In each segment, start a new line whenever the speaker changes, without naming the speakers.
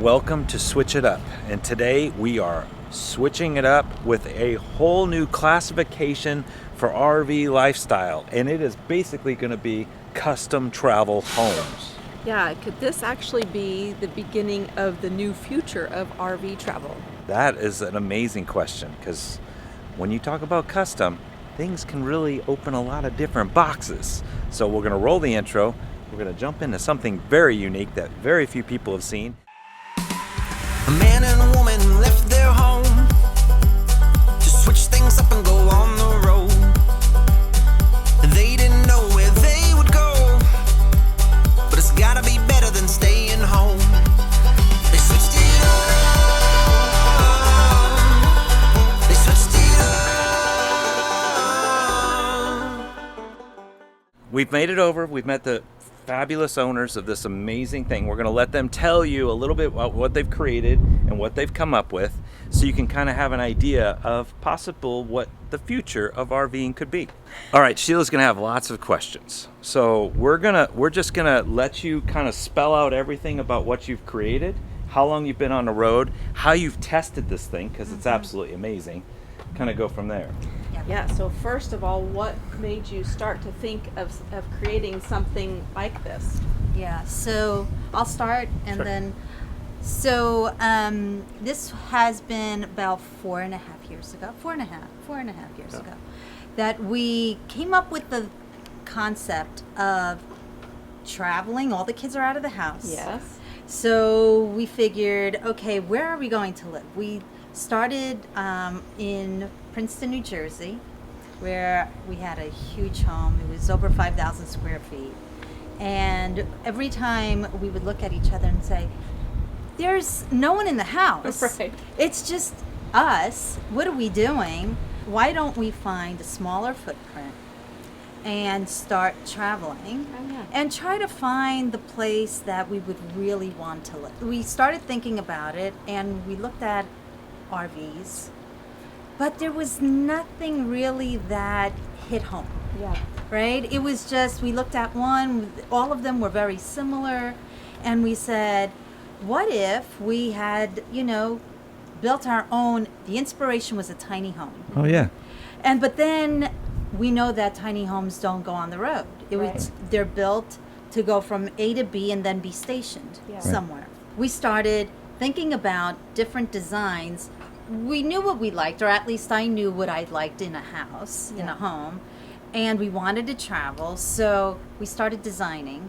welcome to Switch It Up, and today we are switching it up with a whole new classification for RV lifestyle, and it is basically going to be custom travel homes.
Yeah, could this actually be the beginning of the new future of RV travel?
That is an amazing question, because when you talk about custom, things can really open a lot of different boxes. So we're going to roll the intro. We're going to jump into something very unique that very few people have seen.
A man and a woman left their home to switch things up and go on the road. They didn't know where they would go, but it's gotta be better than staying home. They switched it up. They switched it up.
We've made it over. We've met the fabulous owners of this amazing thing. We're going to let them tell you a little bit about what they've created and what they've come up with, so you can kind of have an idea of possible what the future of RVing could be. All right, Sheila's going to have lots of questions. So we're just going to let you kind of spell out everything about what you've created, how long you've been on the road, how you've tested this thing, because it's absolutely amazing. Kind of go from there.
Yeah, so first of all, what made you start to think of creating something like this?
Yeah, so I'll start and
Sure.
then, this has been about 4.5 years ago, four and a half years ago, that we came up with the concept of traveling. All the kids are out of the house.
Yes.
So we figured, okay, where are we going to live? We started in Princeton, New Jersey, where we had a huge home. It was over 5,000 square feet. And every time we would look at each other and say, there's no one in the house.
Right.
It's just us. What are we doing? Why don't we find a smaller footprint and start traveling and try to find the place that we would really want to live? We started thinking about it, and we looked at RVs, but there was nothing really that hit home.
Yeah.
Right? It was just, we looked at one, all of them were very similar, and we said, what if we had, built our own? The inspiration was a tiny home.
Oh, yeah.
But then we know that tiny homes don't go on the road. They're built to go from A to B and then be stationed somewhere. We started thinking about different designs. We knew what we liked, or at least I knew what I liked in a house, in a home, and we wanted to travel, so we started designing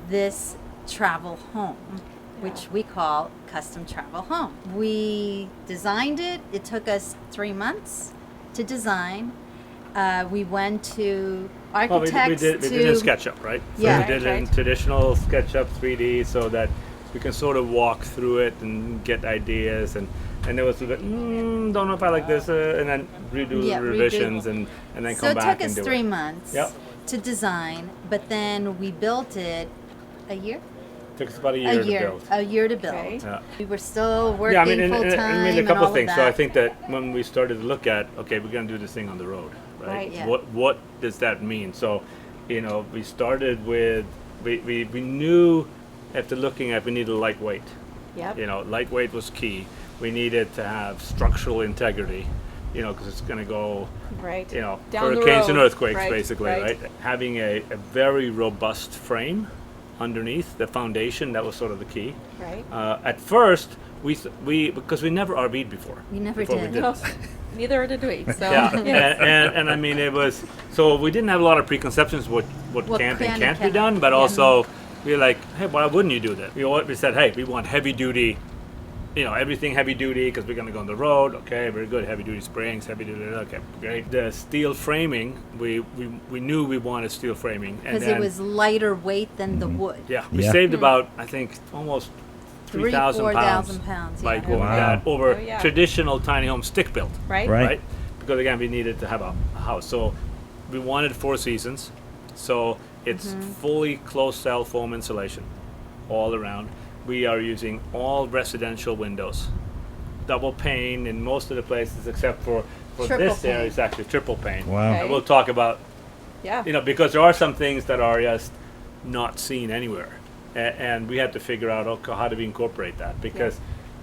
this travel home, which we call Custom Travel Home. We designed it. It took us 3 months to design. We went to architects.
We did in SketchUp, right? So
Yeah.
we did it in traditional SketchUp 3D, so that we can sort of walk through it and get ideas, and there was a bit, don't know if I like this, and then redo revisions and then come back and do it.
So it took us 3 months to design, but then we built it a year?
Took us about a year to build.
A year to build.
Okay.
Yeah.
We were still working full time.
I mean, a couple of things. So I think that when we started to look at, okay, we're going to do this thing on the road, right?
Right.
Yeah.
What does that mean? So, we started with, we knew after looking at, we needed lightweight.
Yep.
Lightweight was key. We needed to have structural integrity, because it's going to go,
Right. Down
hurricanes
the
and
road.
earthquakes,
Right,
basically, right? Having a very robust frame underneath the foundation, that was sort of the key.
Right.
At first, we because we never RV'd before.
We never
before
did.
We did
No,
this.
neither did we. So
Yeah,
yes.
and I mean, it was, so we didn't have a lot of preconceptions what can and
can
can't
and
be done,
cannot.
but
Yeah.
also we were like, hey, why wouldn't you do that? We said, hey, we want heavy duty, everything heavy duty, because we're going to go on the road. Okay, very good. Heavy duty springs, heavy duty. Okay, great. The steel framing, we knew we wanted steel framing, and
Because
then
it was lighter weight than the wood.
we saved about, I think, almost 3,000
4,000
pounds
pounds.
by
Yeah.
going that over
Oh, yeah.
traditional tiny home stick built.
Right.
Right? Because again, we needed to have a house. So we wanted 4 seasons. So it's fully closed cell foam insulation all around. We are using all residential windows, double pane in most of the places, except for
Triple
this area.
pane.
It's actually triple pane.
Wow.
Okay.
And we'll talk about,
Yeah.
because there are some things that are just not seen anywhere. and we had to figure out, okay, how do we incorporate that? Because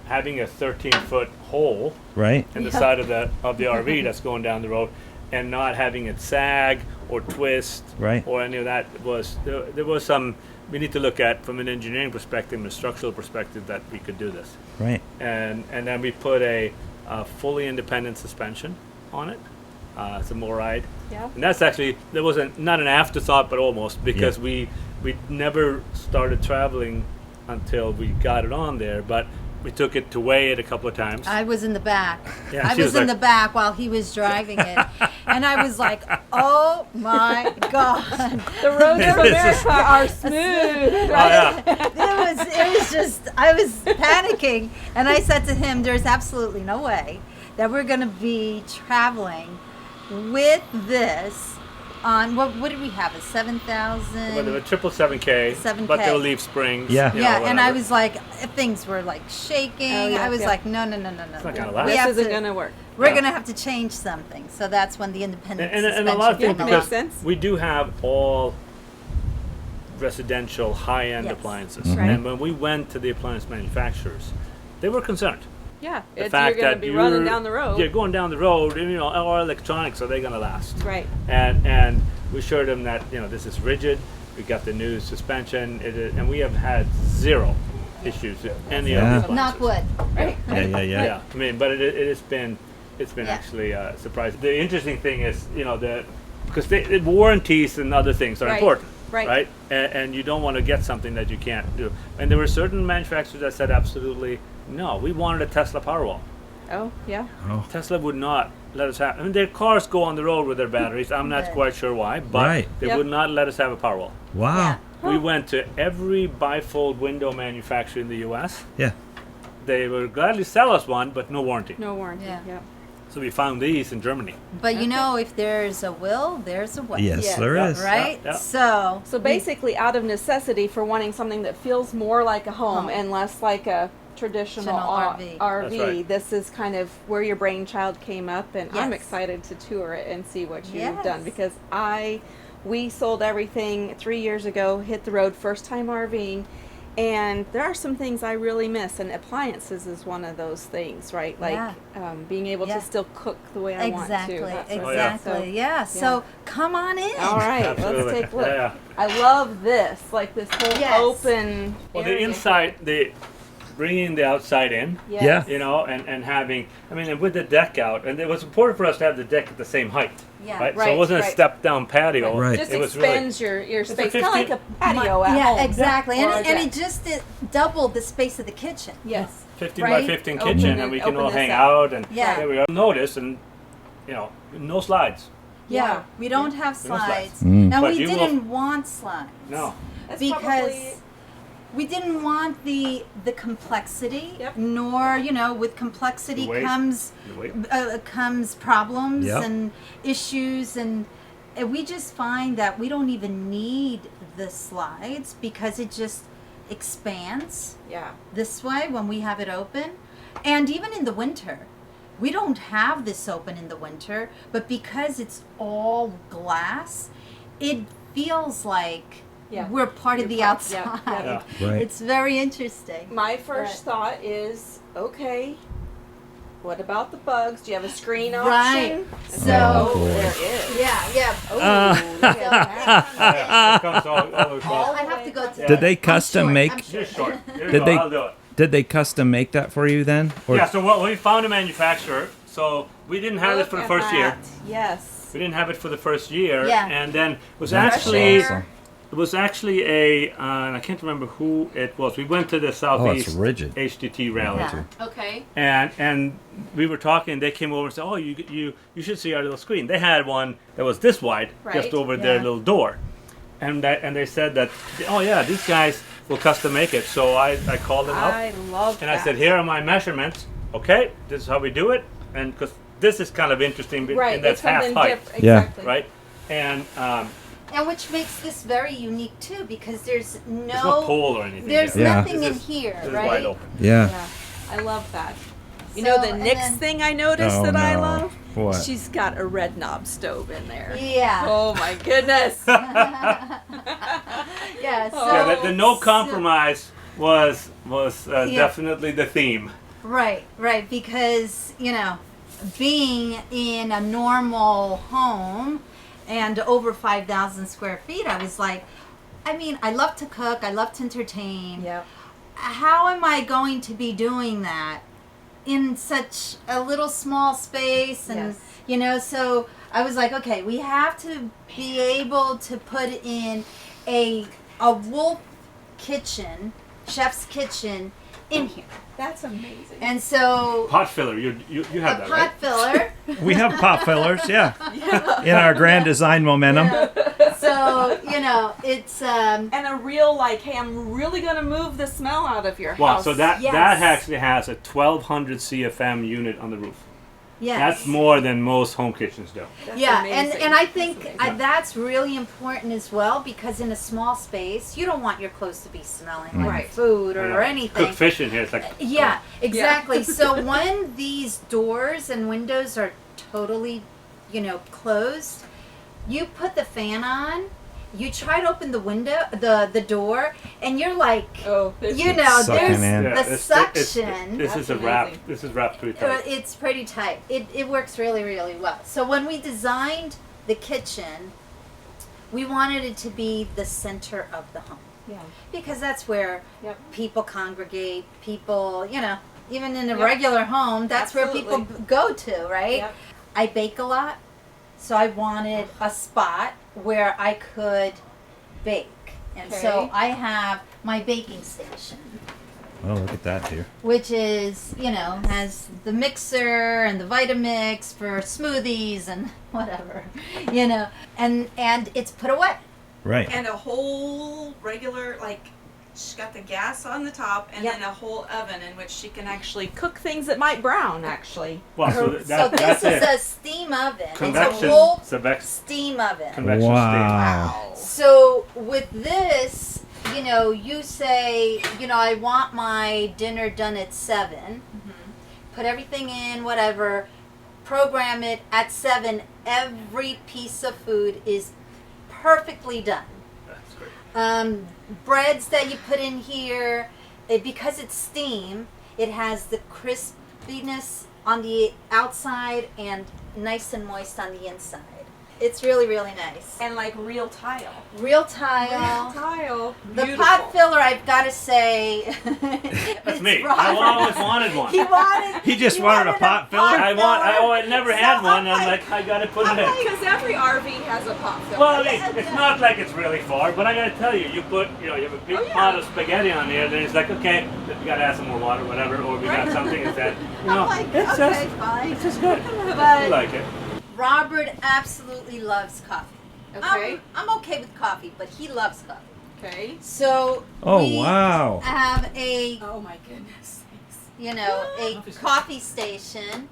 having a 13-foot hole
Right.
in the side of the RV that's going down the road, and not having it sag or twist
Right.
or any of that there was some we need to look at from an engineering perspective and a structural perspective that we could do this.
Right.
And then we put a fully independent suspension on it. It's a Moride.
Yeah.
And that's actually not an afterthought, but almost, because we never started traveling until we got it on there, but we took it to weigh it a couple of times.
I was in the back.
Yeah,
I
she
was
was
in
like-
the back while he was driving it. And I was like, oh my God.
The roads of America are smooth.
Oh, yeah.
It was just, I was panicking. And I said to him, there's absolutely no way that we're going to be traveling with this on, what did we have, a 7,000?
But the 777K,
7K.
but they'll leave springs.
Yeah.
you know,
Yeah, and I
whatever.
was like, things were like shaking.
Oh, yeah,
I was
yeah.
like, no.
not gonna
We
last.
This
have
isn't
to-
going to work.
We're
Yeah.
going to have to change something. So that's when the independent
And
suspension
a lot of things,
came
makes
because
along.
sense.
we do have all residential high-end
Yes.
appliances.
Right.
And when we went to the appliance manufacturers, they were concerned.
Yeah.
The
It's,
fact
you're going
that
to be
you're
running down the road.
You're going down the road, and, our electronics, are they going to last?
Right.
And we showed them that, this is rigid. We got the new suspension, and we have had zero issues with any of
Yeah.
the appliances.
Knock wood.
Right.
Yeah.
Yeah, I mean, but it's been
Yeah.
actually surprising. The interesting thing is, because the warranties and other things are
Right.
important,
Right.
And you don't want to get something that you can't do. And there were certain manufacturers that said absolutely no. We wanted a Tesla Powerwall.
Oh, yeah.
Tesla would not let us have. I mean, their cars go on the road with their batteries. I'm not
Right.
quite sure why, but
Right.
they
Yep.
would not let us have a Powerwall.
Wow.
We went to every bifold window manufacturer in the U.S.
Yeah.
They would gladly sell us one, but no warranty.
No warranty.
Yeah.
Yeah.
So we found these in Germany.
But if there's a will, there's a way.
Yes,
Yes.
there
Yeah.
is.
Right?
Yeah.
So
So basically, out of necessity for wanting something that feels more like a home
Home.
and less like a traditional
RV.
RV,
That's right.
this is kind of where your brainchild came up, and I'm
Yes.
excited to tour it and see what you've
Yes.
done, because we sold everything 3 years ago, hit the road, first time RVing, and there are some things I really miss, and appliances is one of those things, right? Like
Yeah.
being able
Yeah.
to still cook the way I want to.
exactly,
that sort of
exactly.
stuff. So-
Yeah. So come on in.
all right,
Absolutely.
let's take a look.
Yeah.
I love this, like this whole
Yes.
open.
Well, the
area.
inside, bringing the outside in,
Yes.
Yeah.
and having, and with the deck out, and it was important for us to have the deck at the same height,
Yeah.
right? So
Right,
it wasn't a
right.
step down patio.
Right.
Just
It was
expands your space, kind of like a
15
patio at
yeah,
home.
exactly.
Or
And,
a
and
deck.
it just doubled the space of the kitchen.
Yes.
15
Right?
by 15
Open
kitchen,
it-
and we can
open
all
this
hang
up.
out, and
Yeah.
there we are. Notice, and no slides.
Yeah. We don't have
We don't
slides.
slides.
Now
But
we
you will-
didn't want slides.
No.
That's
Because
probably,
we didn't want the complexity,
Yep.
nor with complexity
The weight.
comes
The weight.
comes problems
Yep.
and issues, and we just find that we don't even need the slides because it just expands
yeah.
this way when we have it open. And even in the winter, we don't have this open in the winter, but because it's all glass, it feels like
Yeah.
we're part of
You're
the
part-
outside.
yeah,
yeah.
Right.
It's very interesting.
My first thought is, okay, what about the bugs? Do you have a screen option?
Right. So
Oh, boy.
there is.
yeah.
Oh, look at that.
Yeah, it comes all across.
I have to go to.
Did they
I'm
custom
short,
make?
I'm short.
You're short. Here we
Did
go,
they-
I'll do it.
Did they custom make that for you then? Or
Yeah, so we found a manufacturer. So we didn't have it
Look
for the
at
first year.
that. Yes.
We didn't have it for the first year,
Yeah.
and then it was
That's
actually
awesome.
it was actually and I can't remember who it was. We went to the
Oh, it's
Southeast
rigid.
HDT rally,
Yeah.
Okay.
and we were talking. They came over and said, "Oh, you should see our little screen." They had one that was this wide,
Right.
just over their
Yeah.
little door, and they said that, "Oh yeah, these guys will custom make it." So I called them up.
I love
And
that.
I said, "Here are my measurements. Okay, this is how we do it." And because this is kind of interesting,
right.
and that's
it's
half
something
height,
different.
Yeah.
Exactly.
right? And
And which makes this very unique too, because there's
there's no pole or anything.
there's
here.
Yeah.
nothing in
This is-
here,
This
right?
is wide open.
Yeah.
Yeah. I love that. You know
So,
the
and
next
then-
thing I noticed
Oh,
that I
no.
love?
What?
She's got a red knob stove in there.
Yeah.
Oh my goodness.
Yeah. So,
Yeah, the no
so-
compromise was
Yeah.
definitely the theme.
Right, because, being in a normal home and over 5,000 square feet, I was like, I love to cook, I love to entertain.
Yep.
How am I going to be doing that in such a little small space? And, so I was like, okay, we have to be able to put in a wolf kitchen, chef's kitchen in here.
That's amazing.
And so
Pot filler, you have that,
pot
right?
filler.
We have pot fillers, yeah. In our grand design momentum.
So, it's
And a real hey, I'm really gonna move the smell out of your
Wow,
house.
so that
Yes.
actually has a 1200 CFM unit on the roof.
yes.
That's more than most home kitchens do.
That's
yeah,
amazing.
and I think that's really important as well, because in a small space, you don't want your clothes to be smelling like
Right.
food
I know.
or anything.
Cook fish in here, it's like,
Yeah, exactly. So when these doors and windows are totally, closed, you put the fan on, you try to open the window, the door, and you're like,
oh,
there's
Sucking in.
the
it's-
suction.
This
That's
is a wrap.
amazing.
This is wrapped pretty tight.
It's pretty tight. It works really, really well. So when we designed the kitchen, we wanted it to be the center of the home,
yeah.
because that's where
Yep.
people congregate. People, even in a
Yep.
regular home, that's where
Absolutely.
people go to, right?
Yep.
I bake a lot, so I wanted a spot where I could bake. And so
Okay.
I have my baking station,
Oh, look at that, dear.
which is, has the mixer and the Vitamix for smoothies and whatever, and it's put away.
Right.
And a whole regular, she's got the gas on the top and
Yep.
then a whole oven in which she can actually cook things that might brown, actually.
Well, so
So
that's
this is
it.
a steam oven.
Convection.
It's a whole
Convection
steam oven.
Wow.
So with this, you say, I want my dinner done at 7. Put everything in, whatever. Program it at 7. Every piece of food is perfectly done.
That's great.
Breads that you put in here, because it's steam, it has the crispiness on the outside and nice and moist on the inside. It's really, really nice.
And real tile.
Real tile.
Tile.
The
Beautiful.
pot filler, I've got to say,
That's
it's
me.
Robert.
I always wanted one.
He just wanted a pot filler?
I never had
So
one.
I'm
I'm like, I gotta put it in.
Because every RV has a pot filler.
Well, it's not like it's really far, but I gotta tell you, you have a big
Oh, yeah.
pot of spaghetti on there, then it's like, okay, we gotta add some more water, whatever, or we got something instead.
I'm like,
it's
okay,
just,
fine.
it's just good. I
But
like it.
Robert absolutely loves coffee.
Okay.
I'm okay with coffee, but he loves coffee.
Okay.
So
Oh,
we
wow.
have a,
Oh my goodness.
a coffee station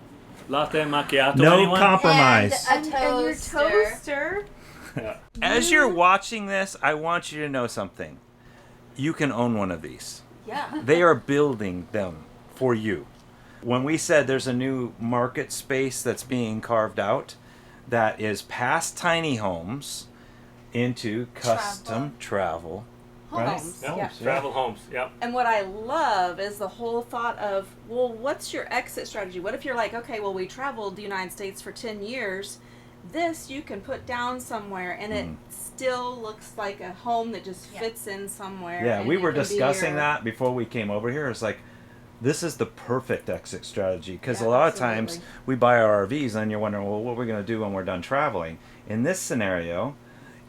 Latte macchiato,
No
anyone?
compromise.
and a
And your
toaster.
toaster.
Yeah.
As you're watching this, I want you to know something. You can own one of these.
Yeah.
They are building them for you. When we said there's a new market space that's being carved out that is past tiny homes into custom travel. Right?
Homes.
Yeah.
Yeah.
Travel homes, yep.
And what I love is the whole thought of, well, what's your exit strategy? What if you're like, okay, well, we traveled the United States for 10 years. This you can put down somewhere, and it still looks like a home that just fits in somewhere.
Yeah,
and
we
it
were
can be
discussing
your-
that before we came over here. It's like, this is the perfect exit strategy, because
Yeah,
a lot of times
absolutely.
we buy our RVs and you're wondering, well, what are we going to do when we're done traveling? In this scenario,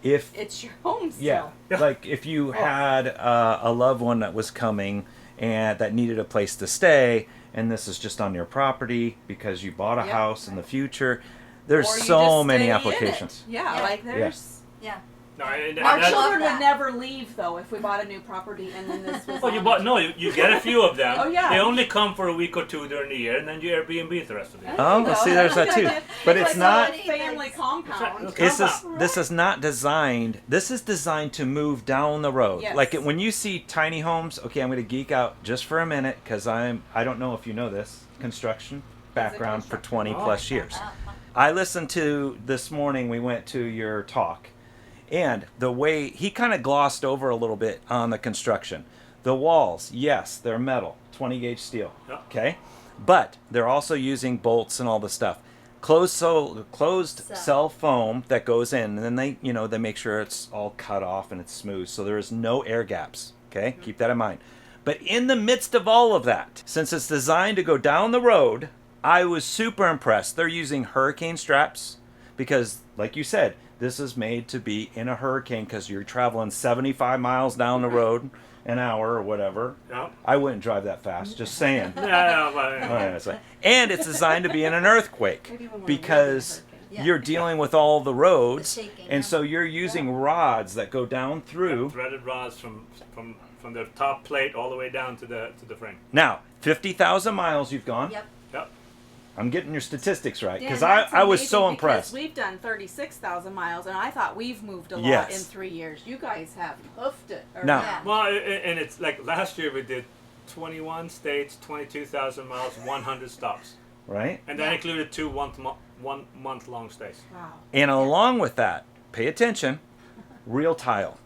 if
It's your home still.
yeah, like if you had a loved one that was coming and that needed a place to stay, and this is just on your property because you bought a house in the future, there's
Or you
so
just
many
stay in it.
applications.
Yeah,
Yeah.
like there's.
Yeah.
No, and
Our
that's-
children
that.
would never leave though if we bought a new property and then this was.
Oh, you
on
bought
it.
no. You get a few of them.
Oh, yeah.
They only come for a week or two during the year, and then you Airbnb the rest of the year.
Oh,
There you
well,
go.
see, there's that too. But
It's
it's
like
not.
a family compound.
This is not designed. This is designed to move down the road.
Yes.
Like when you see tiny homes. Okay, I'm going to geek out just for a minute because I don't know if you know this construction background for 20 plus years. I listened to this morning. We went to your talk, and the way he kind of glossed over a little bit on the construction. The walls, yes, they're metal, 20 gauge steel.
Yeah.
Okay, but they're also using bolts and all the stuff. Closed cell foam that goes in, and then they make sure it's all cut off and it's smooth, so there is no air gaps. Okay, keep that in mind. But in the midst of all of that, since it's designed to go down the road, I was super impressed. They're using hurricane straps because, like you said, this is made to be in a hurricane because you're traveling 75 miles down the road an hour or whatever.
Yeah.
I wouldn't drive that fast, just saying.
Yeah, but,
And it's designed to be in an earthquake
Maybe when we're
because
Yeah.
you're dealing with all the roads,
The shaking,
and
yeah.
so you're using rods that go down through.
threaded rods from the top plate all the way down to the frame.
Now, 50,000 miles you've gone.
Yep.
Yep.
I'm getting your statistics right
Dan,
because
that's
I was
amazing
so
because
impressed.
We've done 36,000 miles, and I thought we've moved a lot
Yes.
in 3 years. You guys have hoofed it.
Now-
Yeah.
Well, and it's like last year we did 21 states, 22,000 miles, 100 stops,
Right?
and that
Yeah.
included 2 1 month long stays.
Wow.
And along with that, pay attention, real tile.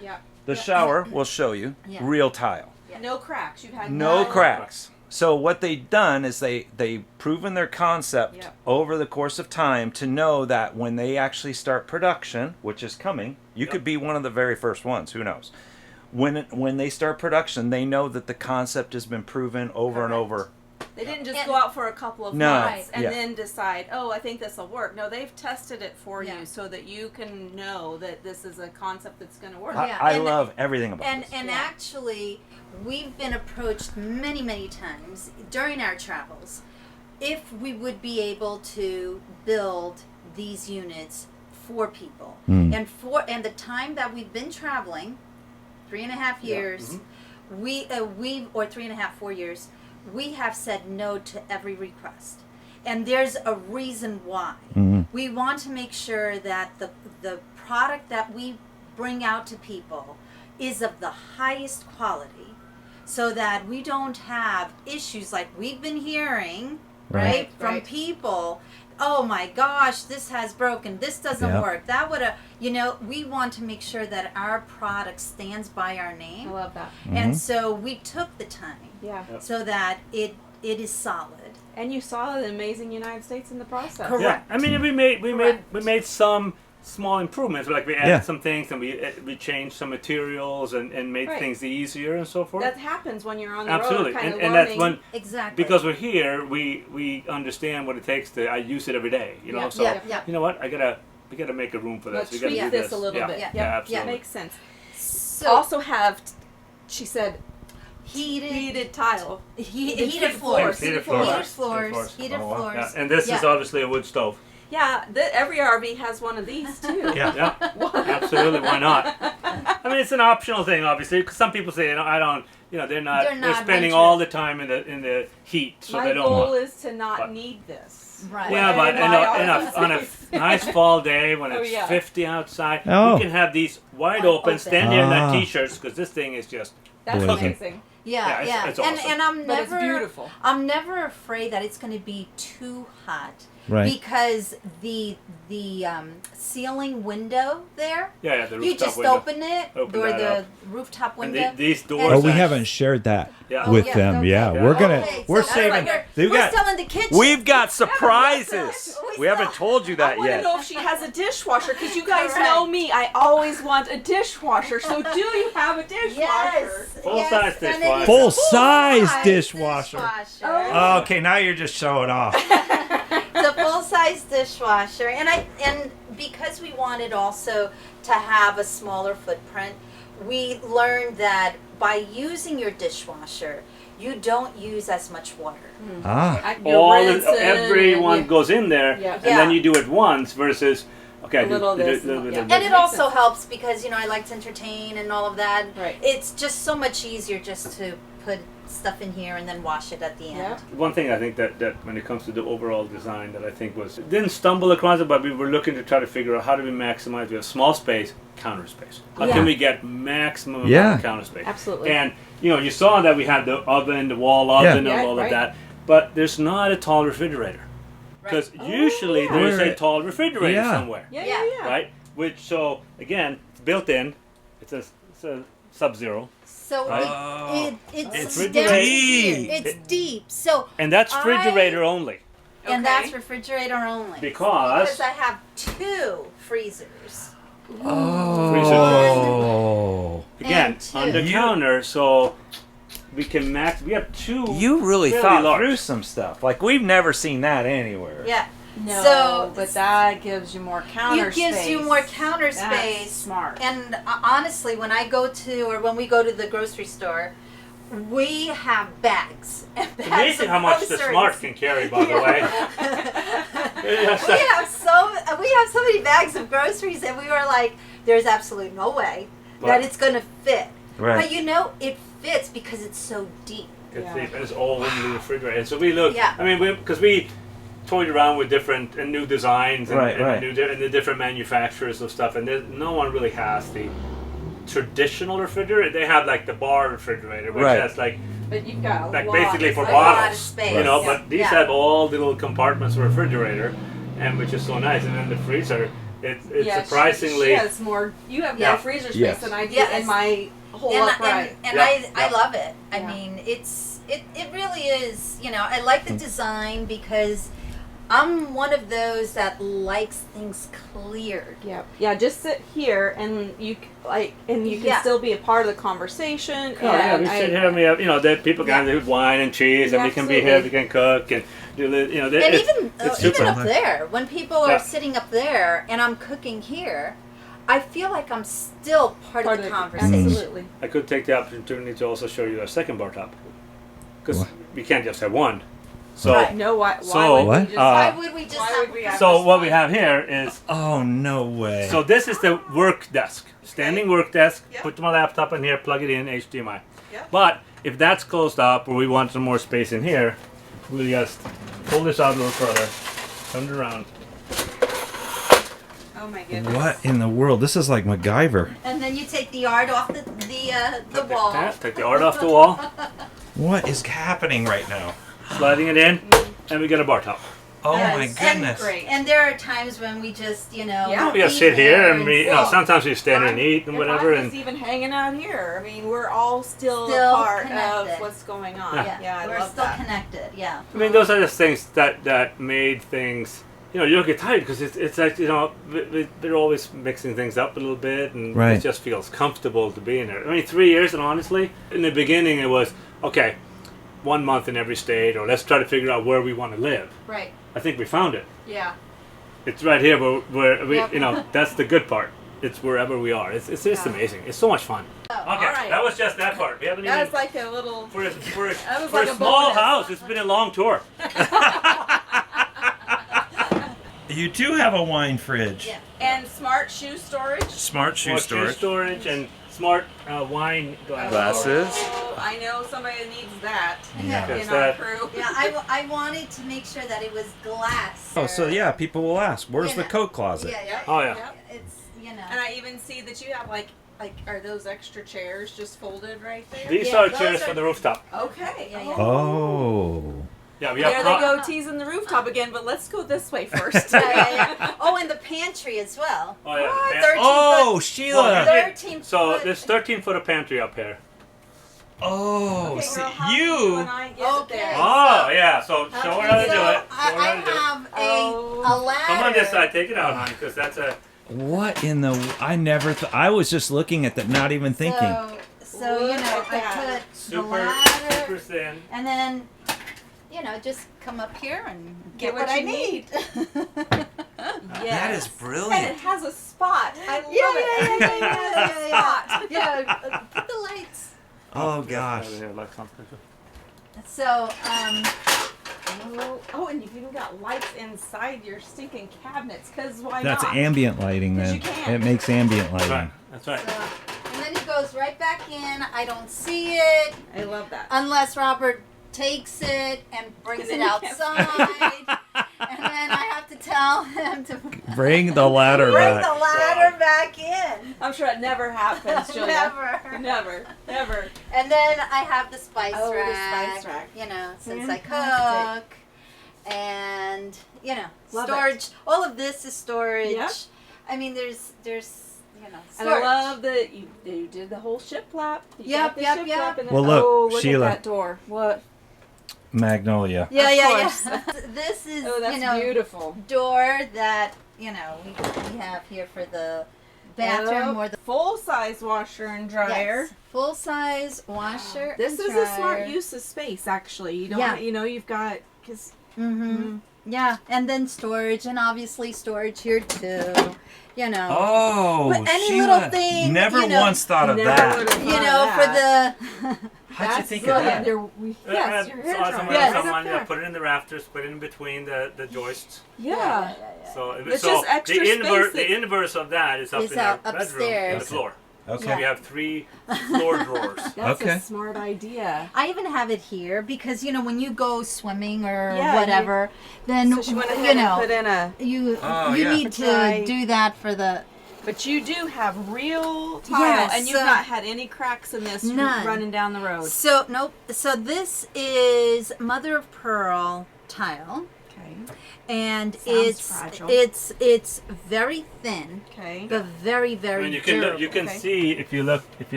Yeah.
The shower will show you
Yeah.
real tile.
No cracks. You've had
No
none.
cracks. So what they've done is they've proven their concept
Yep.
over the course of time to know that when they actually start production, which is coming, you could be one of the very first ones, who knows. When they start production, they know that the concept has been proven over and
Correct.
over.
They didn't just
And-
go out for a couple of
No.
months
Right.
and
Yeah.
then decide, oh, I think this will work. No, they've tested it for
Yeah.
you so that you can know that this is a concept that's going to work.
Yeah.
I
and-
love everything about
And
this.
and
Yeah.
actually, we've been approached many times during our travels if we would be able to build these units for people. And the time that we've been traveling, 3.5 years, we or 3.5, 4 years, we have said no to every request. And there's a reason why. We want to make sure that the product that we bring out to people is of the highest quality so that we don't have issues like we've been hearing, right, from
Right.
people. Oh my gosh, this has broken, this doesn't
Yep.
work, that would have, we want to make sure that our product stands by our
I
name.
love that.
And so we took the time
Yeah.
so that it is solid.
And you saw the amazing United States in the process.
Correct.
Yeah, I mean, we made some small improvements. Like we added
Yeah.
some things, and we changed some materials and made
Right.
things easier and so forth.
That happens when you're on the
Absolutely,
road, kind of
and
learning.
that's when
Exactly.
because we're here, we understand what it takes to. I use it every day, you know.
Yeah.
So
Yeah.
you know what? We gotta make a room for this.
Let's
We gotta
tweak
do
this a little
yeah.
bit.
Yeah,
Yeah.
absolutely.
Makes sense.
so
Also have, she said,
heated
tile.
heated floors.
Heated
floors.
Heated floors. Heated
Oh, wow.
floors.
Yeah, and this is
Yeah.
obviously a wood stove.
Yeah, every RV has one of these too.
Yeah, absolutely. Why not? I mean, it's an optional thing, obviously. Because some people say, I don't. They're not.
They're not
spending
adventurous.
all the time in the heat, so
My
they don't.
goal
want.
is to not
But-
need this.
Right.
Yeah, but
And I
on a
always-
nice fall day when
Oh,
it's
yeah.
50 outside,
Oh.
we can have these wide
Wide
open,
open.
stand there in
Ah.
our t-shirts because this thing is just.
That's
Blazing.
amazing.
Yeah,
Yeah, it's
and
awesome.
and I'm
But it's
never
beautiful.
I'm never afraid that it's going to be too hot.
Right.
Because the ceiling window there,
Yeah, the rooftop
you just
window.
open it,
Open
or
that
the
up.
rooftop
And
window.
these doors.
And-
Oh, we
act-
haven't shared that
Yeah.
with
yeah,
them.
okay.
Yeah,
Yeah.
we're gonna
Okay,
we're
so
saving.
that's
We've
we're
got-
still in the kitchen.
We've got surprises.
We
We haven't
still-
told you
I
that
want to
yet.
know if she has a dishwasher because you guys
Correct.
know me. I always want a dishwasher. So do you have a dishwasher?
Yes.
Full-size
yes, and it
dishwasher.
is
Full-size
full-size
dishwasher.
Oh.
Okay, now you're just showing off.
The full-size dishwasher, and because we wanted also to have a smaller footprint, we learned that by using your dishwasher, you don't use as much water.
Ah,
You're rinsing and
Everyone
you-
goes in there,
Yeah.
and then you do it once versus Okay,
A little this,
little bit
yeah.
of
And
this.
it also helps because, you know, I like to entertain and all of that.
Right.
It's just so much easier just to put stuff in here and then wash it at the end.
Yeah.
One thing I think that when it comes to the overall design that I think didn't stumble across it, but we were looking to try to figure out how do we maximize. We have small space, counter space. How
Yeah.
can we get maximum
Yeah.
amount of counter space?
Absolutely.
And you know, you saw that we had the oven, the wall oven,
Yeah.
and
Yeah,
all
right.
of that. But there's not a tall refrigerator because usually
yeah.
there's a
Where-
tall refrigerator
Yeah.
somewhere,
Yeah,
Yeah.
yeah, yeah.
right? Which so again, it's built in. It's a Sub-Zero.
So
Right.
it's
It's
down
deep.
here. It's deep. So
And that's refrigerator only.
and
Okay.
that's refrigerator only.
Because-
I have 2 freezers.
Oh.
Again,
And two.
on the
You-
counter, so we can max. We have 2.
You really
fairly
thought
large.
through some stuff. Like we've never seen that anywhere.
Yeah.
No,
So
but that gives you more counter
it gives
space.
you more counter
That's
space.
smart.
And honestly, when when we go to the grocery store, we have bags. And
It's
bags
amazing
of
how much the
groceries.
Smart can carry, by the way. Yes.
we have so many bags of groceries, and we were like, "There's absolutely no way that
But-
it's gonna fit."
Right.
But you know, it fits because it's so deep.
It's,
Yeah.
it's all in the refrigerator. And so we look.
Yeah.
I mean, because we toyed around with different and new designs and,
Right,
and,
right.
and the different manufacturers of stuff, and no one really has the traditional refrigerator. They have like the bar refrigerator, which
Right.
has like
But you've got a
like
lot.
basically for
a lot of
bottles,
space.
you know.
Yeah.
But these
Yeah.
have all the little compartments of refrigerator, and which is so nice. And then the freezer, it's
Yeah,
surprisingly.
She has more. You have
Yeah.
more freezer space
Yes.
than I do
Yes.
in my whole
And,
upright.
and
Yeah,
I
yeah.
love it. I
Yeah.
mean, it really is. You know, I like the design because I'm one of those that likes things cleared.
Yeah, yeah. Just sit here, and you can
Yeah.
still be a part of the conversation.
Oh, yeah,
and
we sit here and we have, you know, that people can do wine and cheese, and
Yeah,
we can be here, we
absolutely.
can cook and do the, you know,
And
it's,
even
it's
even
super.
up there, when people are
Yeah.
sitting up there and I'm cooking here, I feel like I'm still part of the conversation.
Absolutely.
I could take the opportunity to also show you our second bar top, because
What?
we can't just have one. So,
Right.
No, why
So,
would
what?
we just?
Why would we just
why
have?
would we have
so
this
what
one?
we have here is,
Oh, no way.
so this is the work desk, standing work desk.
Yep.
Put my laptop in here, plug it in, HDMI.
Yep.
But if that's closed up, or we want some more space in here, we'll just pull this out a little further, turn it around.
Oh my goodness.
What in the world? This is like MacGyver.
And then you take the art off the wall.
Take the art off the wall,
What is happening right now?
sliding it in, and we get a bar top.
Oh
Yes.
my
And
goodness.
great.
And there are times when we just, you know,
Yeah.
We just
eat
sit here
there
and we, you know,
Well,
sometimes we stand there and eat and
If
whatever,
I'm just
and
even hanging out here. I mean, we're all still
Still
part
connected.
of what's going on.
Yeah,
Yeah, I
we're
love
still
that.
connected. Yeah.
I mean, those are the things that made things. You know, you don't get tired because it's like, you know, they're always mixing things up a little bit, and
Right.
it just feels comfortable to be in there. I mean, 3 years, and honestly, in the beginning it was okay, 1 month in every state, or let's try to figure out where we want to live.
Right.
I think we found it.
Yeah.
It's right here where we,
Yep.
you know, that's the good part. It's wherever we are. It's just
Yeah.
amazing. It's so much fun. Okay,
all right.
that was just that part. We haven't
That
even
was like a little.
for a, for a,
That was
for
like
a
a
small
bonus.
house. It's been a long tour.
You do have a wine fridge.
Yeah.
And smart shoe storage.
Smart shoe
More
storage.
storage and smart wine
Glasses.
Oh, I know somebody that needs that
Yeah.
Yes,
in our
that-
crew.
Yeah, I wanted to make sure that it was glass.
Oh, so yeah, people will ask, where's
You
the
know.
coat closet?
Yeah, yeah.
Oh, yeah.
Yep.
It's, you know.
And I even see that you have like are those extra chairs just folded right there?
These
Yeah,
are
those
chairs
are-
for the rooftop.
Okay.
Yeah, yeah.
Oh.
Yeah, we have.
There they go teasing the rooftop again, but let's go this way first.
Yeah, yeah, yeah. Oh, and the pantry as well.
Oh yeah.
What?
the
13
Oh,
foot.
Sheila.
Well,
13
So
foot.
there's 13-foot of pantry up here.
Oh,
Okay,
see,
girl, how do you and I get
Okay.
there?
Oh yeah. So show her how to
So
do it. Show her
I
how to do it.
have
Oh.
a ladder.
Come on this side. Take it out, honey, because that's a.
what in the? I never. I was just looking at that, not even thinking.
So you
Look
know,
at that.
I put the
Super
ladder,
thin.
and then, you know, just come up here and get
what
what I
you
need.
That is
And it
brilliant.
has a spot. I love
Yeah,
it.
yeah, yeah, yeah, yeah, yeah. Put the lights.
Oh gosh.
Over here, like something.
So,
Oh, and you've even got lights inside your stinking cabinets, because why
That's
not?
ambient lighting
'Cause
then.
you can.
It makes ambient lighting.
Right. That's right.
And then it goes right back in. I don't see it
I love that.
unless Robert takes it and brings
And
it
then you can't
outside. And then I have to tell him to
Bring the ladder
bring
back.
the ladder back in.
I'm sure it never happens, Julia. Never.
And then I have the spice
Oh, the
rack.
spice rack.
You know, since
Fantastic.
I cook. And, you know,
Love
storage. All of this is storage.
Yep.
I mean, there's, you know,
And
storage.
I love that you did the whole shiplap. You
Yep,
got the
yep,
shiplap
yep.
and then,
Well, look,
oh, look
Sheila.
at that door. What?
Magnolia.
Yeah,
Of
yeah,
course.
yeah. This is,
Oh, that's
you know,
beautiful.
door that, you know, we have here for the bathroom or the
full-size washer and dryer.
yes, full-size washer.
This
and
is a smart
dryer.
use of space, actually. You don't,
Yeah.
you know, you've got because.
Mm-hmm. Yeah, and then storage, and obviously storage here too. You know,
Oh,
But any
Sheila,
little thing,
never
you know,
once thought of
never
that.
would've
you
thought
know,
of
for
that.
the
How'd you
That's
think of
brilliant.
that?
Yes, your hair
So
dryer.
someone,
Yes.
Right
someone
up there.
put it in the rafters, put it in between the joists.
Yeah.
So,
It's
so
just extra
the inverse,
space that-
the inverse of that is up
Is
in our
out
bedroom,
upstairs.
in the floor.
Okay.
So we have 3 floor drawers.
That's
Okay.
a smart idea.
I even have it here because you know when you go swimming or
Yeah,
whatever, then
So she went
you
ahead
know
and put in a.
you
Oh,
you
yeah.
need to
Dry.
do that for the
But you do have real tile,
Yes,
and you've
so-
not had any cracks in this
None.
running down the road.
so nope. So this is mother of pearl tile,
Okay.
and
Sounds fragile.
it's very thin,
Okay.
but very
I
very
mean, you can
durable.
you can
Okay.
see if you look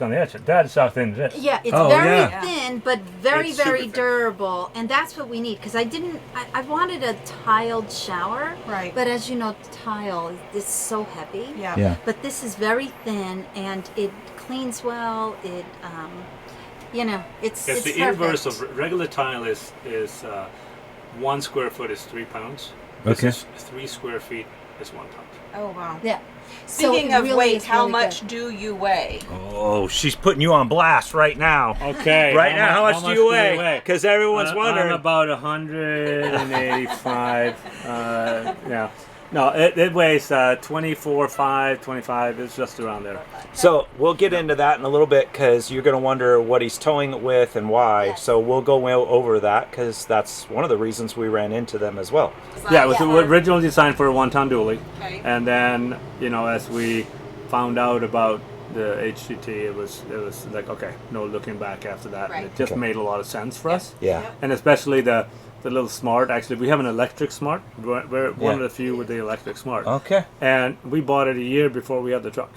on the edge. That's how thin it is.
Yeah, it's
Oh,
very
yeah.
thin, but very,
It's super
very
thin.
durable, and that's what we need. Because I wanted a tiled shower,
Right.
but as you know, tile is so heavy.
Yeah.
Yeah.
But this is very thin, and it cleans well. It, you know, it's
Because
it's
the inverse
perfect.
of regular tile is 1 square foot is 3 pounds.
Okay.
This is 3 square feet is 1 pound.
Oh wow.
Yeah. So
Speaking
it
of
really
weight,
is
how
really
much
good.
do you weigh?
Oh, she's putting you on blast right now.
Okay.
Right now, how much do you weigh? Because everyone's wondering.
I'm about 185. Yeah. No, it weighs 24.5, 25. It's just around there.
So we'll get into that in a little bit because you're going to wonder what he's towing it with and why.
Yes.
So we'll go over that because that's one of the reasons we ran into them as well.
Yeah, it was
Yeah.
originally designed for a 1-ton dually.
Okay.
And then, you know, as we found out about the HCT, it was like, okay, no looking back after that.
Right.
And it just
Okay.
made a lot of sense for us.
Yeah.
Yep.
And especially the little Smart. Actually, we have an electric Smart. We're one of
Yeah.
the few with the electric Smart.
Okay.
And we bought it a year before we had the truck.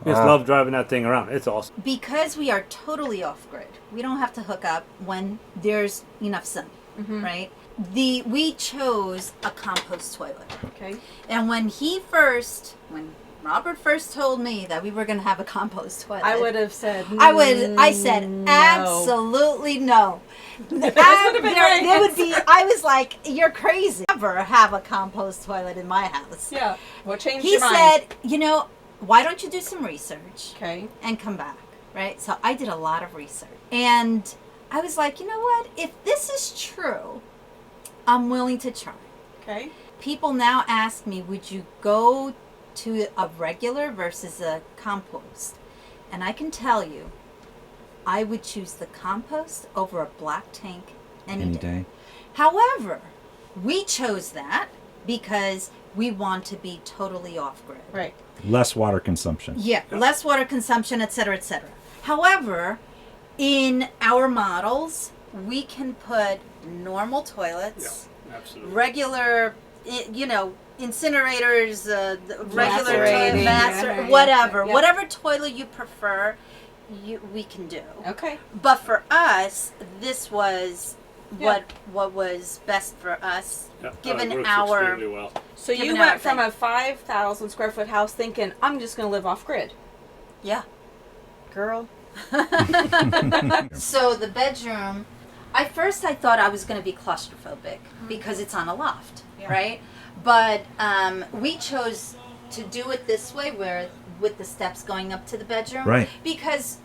We just
Wow.
love driving that thing around. It's awesome.
Because we are totally off grid. We don't have to hook up when there's enough sun, right? We chose a compost toilet.
Okay.
And when Robert first told me that we were going to have a compost toilet,
I would have said.
I said
no.
absolutely no.
would've been my
There would be. I was like, "You're crazy. Never have a compost toilet in my house."
Yeah. What changed
He
your mind?
said, "You know, why don't you do some research
Okay.
and come back?" Right. So I did a lot of research, and I was like, "You know what? If this is true, I'm willing to try."
Okay.
People now ask me, "Would you go to a regular versus a compost?" And I can tell you, I would choose the compost over a black tank any day. However, we chose that because we want to be totally off grid.
Right.
Less water consumption.
Yeah, less water consumption, et cetera, et cetera. However, in our models, we can put normal toilets,
Absolutely.
regular, you know, incinerators, regular
Macerating,
toilet,
yeah,
whatever,
yeah.
whatever toilet you prefer, we can do.
Okay.
But for us, this was
Yeah.
what was best for us,
Yeah,
given
it works
our.
extremely well.
So you
Given
went
our
from
thing.
a 5,000 square foot house thinking, I'm just going to live off grid.
Yeah.
Girl.
So the bedroom, I thought I was going to be claustrophobic because it's on a loft, right? But we chose to do it this way, where with the steps going up to the bedroom,
Right.
Because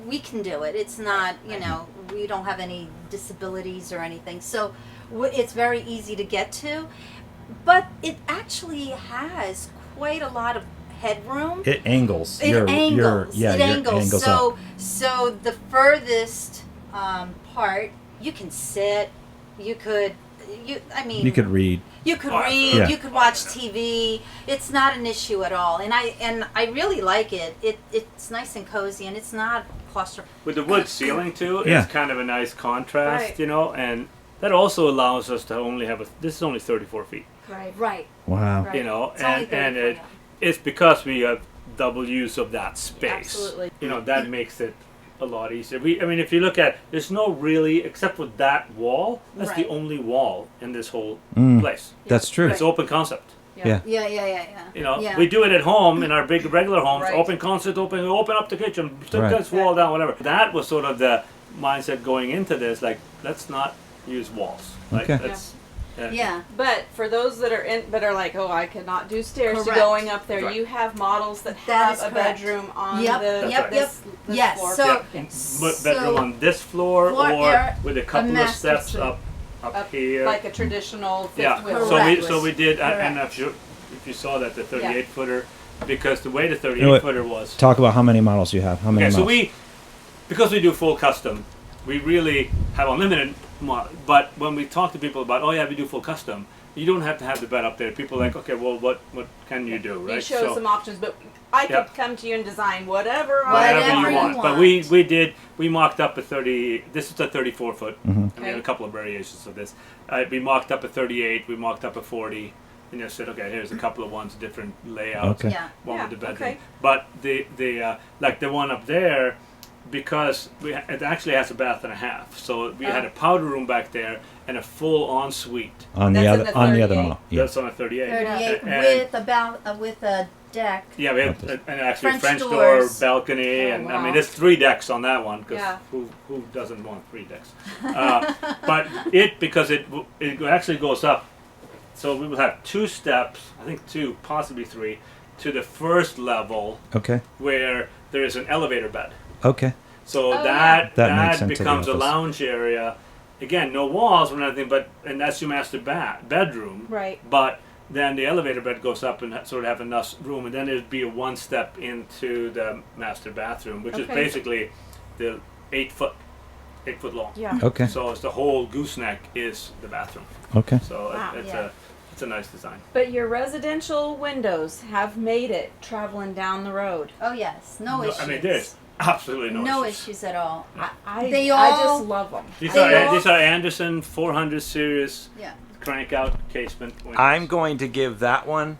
we can do it. It's not, you know, we don't have any disabilities or anything, so it's very easy to get to. But it actually has quite a lot of headroom.
It angles.
It angles.
It angles
so
up.
so the furthest part, you can sit. You could. I mean.
You could read.
You could read.
Yeah.
You could watch TV. It's not an issue at all, and I really like it. It's nice and cozy, and it's not claustrophobic.
With the wood ceiling too,
Yeah.
it's kind of a nice contrast,
Right.
you know, and that also allows us to only have this is only 34 feet,
Right.
Right.
Wow.
Right.
you know,
It's only
and
34,
it's because we have double use of that space.
Absolutely.
You know, that makes it a lot easier. I mean, if you look at, there's no really, except for that wall, that's the
Right.
only wall in this whole
Mm.
place.
That's true.
It's open concept.
Yeah.
Yeah.
You know,
Yeah.
we do it at home in our big regular homes.
Right.
Open concept, open up the kitchen, stick
Right.
this wall down, whatever. That was sort of the mindset going into this. Like, let's not use walls. Like,
Okay.
let's,
Yeah.
But for those that are like, oh, I cannot do stairs to
Correct.
going up there,
Right.
you have models that
That
have
is
a
correct.
bedroom on
Yep,
the
yep,
this
Yes,
floor.
so-
yeah. But bedroom
so-
on this floor,
Floor,
or
yeah,
with a
a
couple of
master
steps
suite.
up
Up
here.
like a traditional fifth
Yeah.
wheel.
Correct.
So we did, and
Correct.
if you saw that, the 38 footer, because the way the
know
38
what?
footer was.
Talk about how many models you have. How many
Okay, so
models?
because we do full custom, we really have unlimited. But when we talk to people about, oh yeah, we do full custom, you don't have to have the bed up there. People are like, okay, well, what can you do, right?
You show some options, but I could
Yep.
come to you and design whatever
Whatever
I
you
want.
want. But we mocked up a 30. This is a 34 foot.
Mm-hmm.
And we had
Okay.
a couple of variations of this. We mocked up a 38. We mocked up a 40. And I said, okay, here's a couple of ones, different layouts.
Okay.
Yeah.
One
Yeah,
with the bedroom.
okay.
But like the one up there, because it actually has a bath and a half. So we had a powder room back there and a full ensuite.
on the
That's
other
in the
on the other
38.
model. Yeah.
That's on a 38.
38
And-
with a deck.
yeah, we have an actually
French
French door,
doors.
balcony,
Oh,
and I
wow.
mean, there's 3 decks on that one, because
Yeah.
who doesn't want 3 decks? But because it actually goes up, so we will have 2 steps, I think 2, possibly 3, to the first level
Okay.
where there is an elevator bed.
Okay.
So
Oh,
That makes
that
sense to the
becomes a
office.
lounge area. Again, no walls or nothing, and that's your master bedroom.
Right.
But then the elevator bed goes up and sort of have enough room, and then it'd be a 1 step into the master bathroom, which is
Okay.
basically the 8 foot long.
Yeah.
Okay.
So it's the whole gooseneck is the bathroom.
Okay.
So
Wow.
it's a nice design.
But your residential windows have made it traveling down the road.
Oh yes, no issues.
I mean, there's absolutely
no
issues.
issues at all.
I
They
I
all-
just love them.
These
They
are
all-
these are Anderson 400 series
Yeah.
crank out casement windows.
I'm going to give that one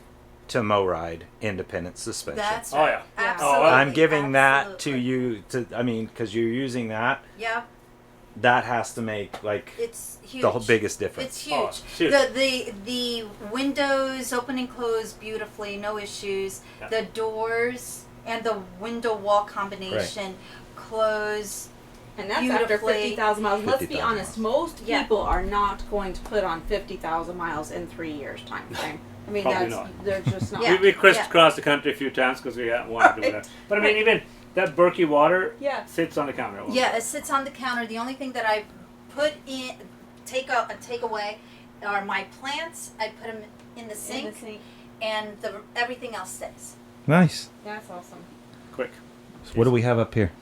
to Mowride Independent Suspension.
That's
Oh,
right.
yeah.
Yeah.
Absolutely.
I'm giving that to
absolutely.
you I mean, because you're using that.
Yeah,
That has to make like
it's huge.
the whole biggest difference.
It's huge.
Oh, it's huge.
The windows open and close beautifully, no issues.
Yeah.
The doors and the window wall combination close.
And that's after
Beautifully.
50,000 miles. Let's be
50,000
honest, most
Yeah.
people are not going to put on 50,000 miles in 3 years time frame. I mean,
Probably
that's
not.
they're just not.
Yeah.
We crisscrossed the country a few times because we wanted to do that. But I mean, even that Berkey water
Yeah.
sits on the counter.
Yeah, it sits on the counter. The only thing that I put in, take away, are my plants. I put them in the sink,
In the sink.
and everything else stays.
Nice.
That's awesome.
Quick.
So what do we have up here?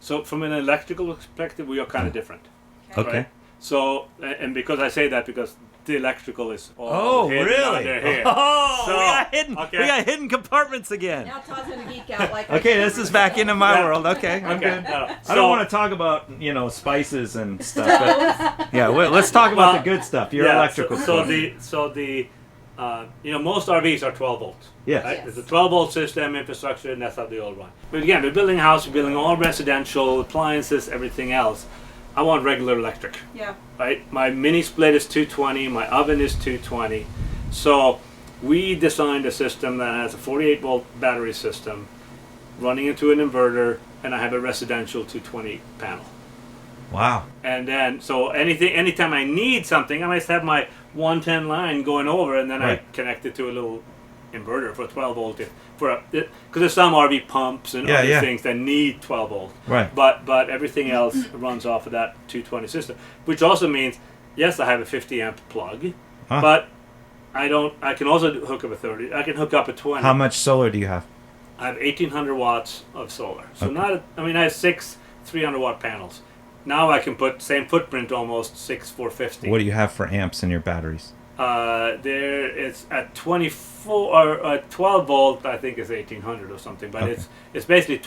So from an electrical perspective, we are kind of different.
Okay.
Right? So, and because I say that because the electrical is all
Oh,
hidden
really?
under here.
Oh,
So,
we got hidden.
okay.
We got hidden compartments again.
Now Todd's gonna geek out like.
Okay, this is back into my
Yeah.
world. Okay, I'm
Okay.
good.
no.
I don't want to talk about spices and stuff. But yeah, let's talk about the good stuff. Your electrical
So
stuff.
most RVs are 12 volts.
Yes.
Right? It's a 12 volt system infrastructure, and that's how they all run. But again, we're building a house, we're building all residential appliances, everything else. I want regular electric.
Yeah.
Right? My mini split is 220, my oven is 220. So we designed a system that has a 48 volt battery system running into an inverter, and I have a residential 220 panel.
Wow.
And then, so anytime I need something, I might have my 110 line going over, and then
Right.
I connect it to a little inverter for 12 volt because there's some RV pumps and other things that need 12 volt.
Right.
But everything else runs off of that 220 system, which also means yes, I have a 50 amp plug, but I can also hook up a 30. I can hook up a 20.
How much solar do you have?
I have 1,800 watts of solar. So I have 6 300-watt panels. Now I can put same footprint almost 6 450.
What do you have for amps in your batteries?
There it's at 24 or 12 volt. I think is 1,800 or something, but it's basically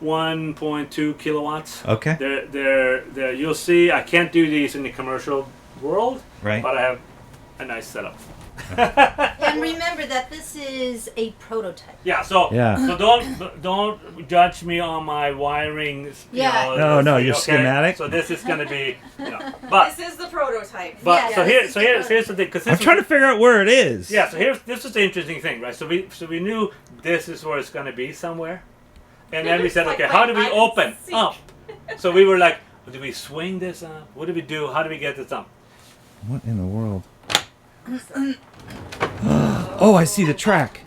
21.2 kilowatts.
Okay.
They're you'll see. I can't do these in the commercial world,
Right.
But I have a nice setup.
And remember that this is a prototype.
Yeah. So don't judge me on my wiring.
No, your schematic.
So this is going to be. But
This is the prototype.
But here's the thing. Cause
I'm trying to figure out where it is.
Yeah. So this is the interesting thing, right? So we knew this is where it's going to be somewhere, and then we said, okay, how do we open up? So we were like, well, do we swing this up? What do we do? How do we get this up?
What in the world? Oh, I see the track.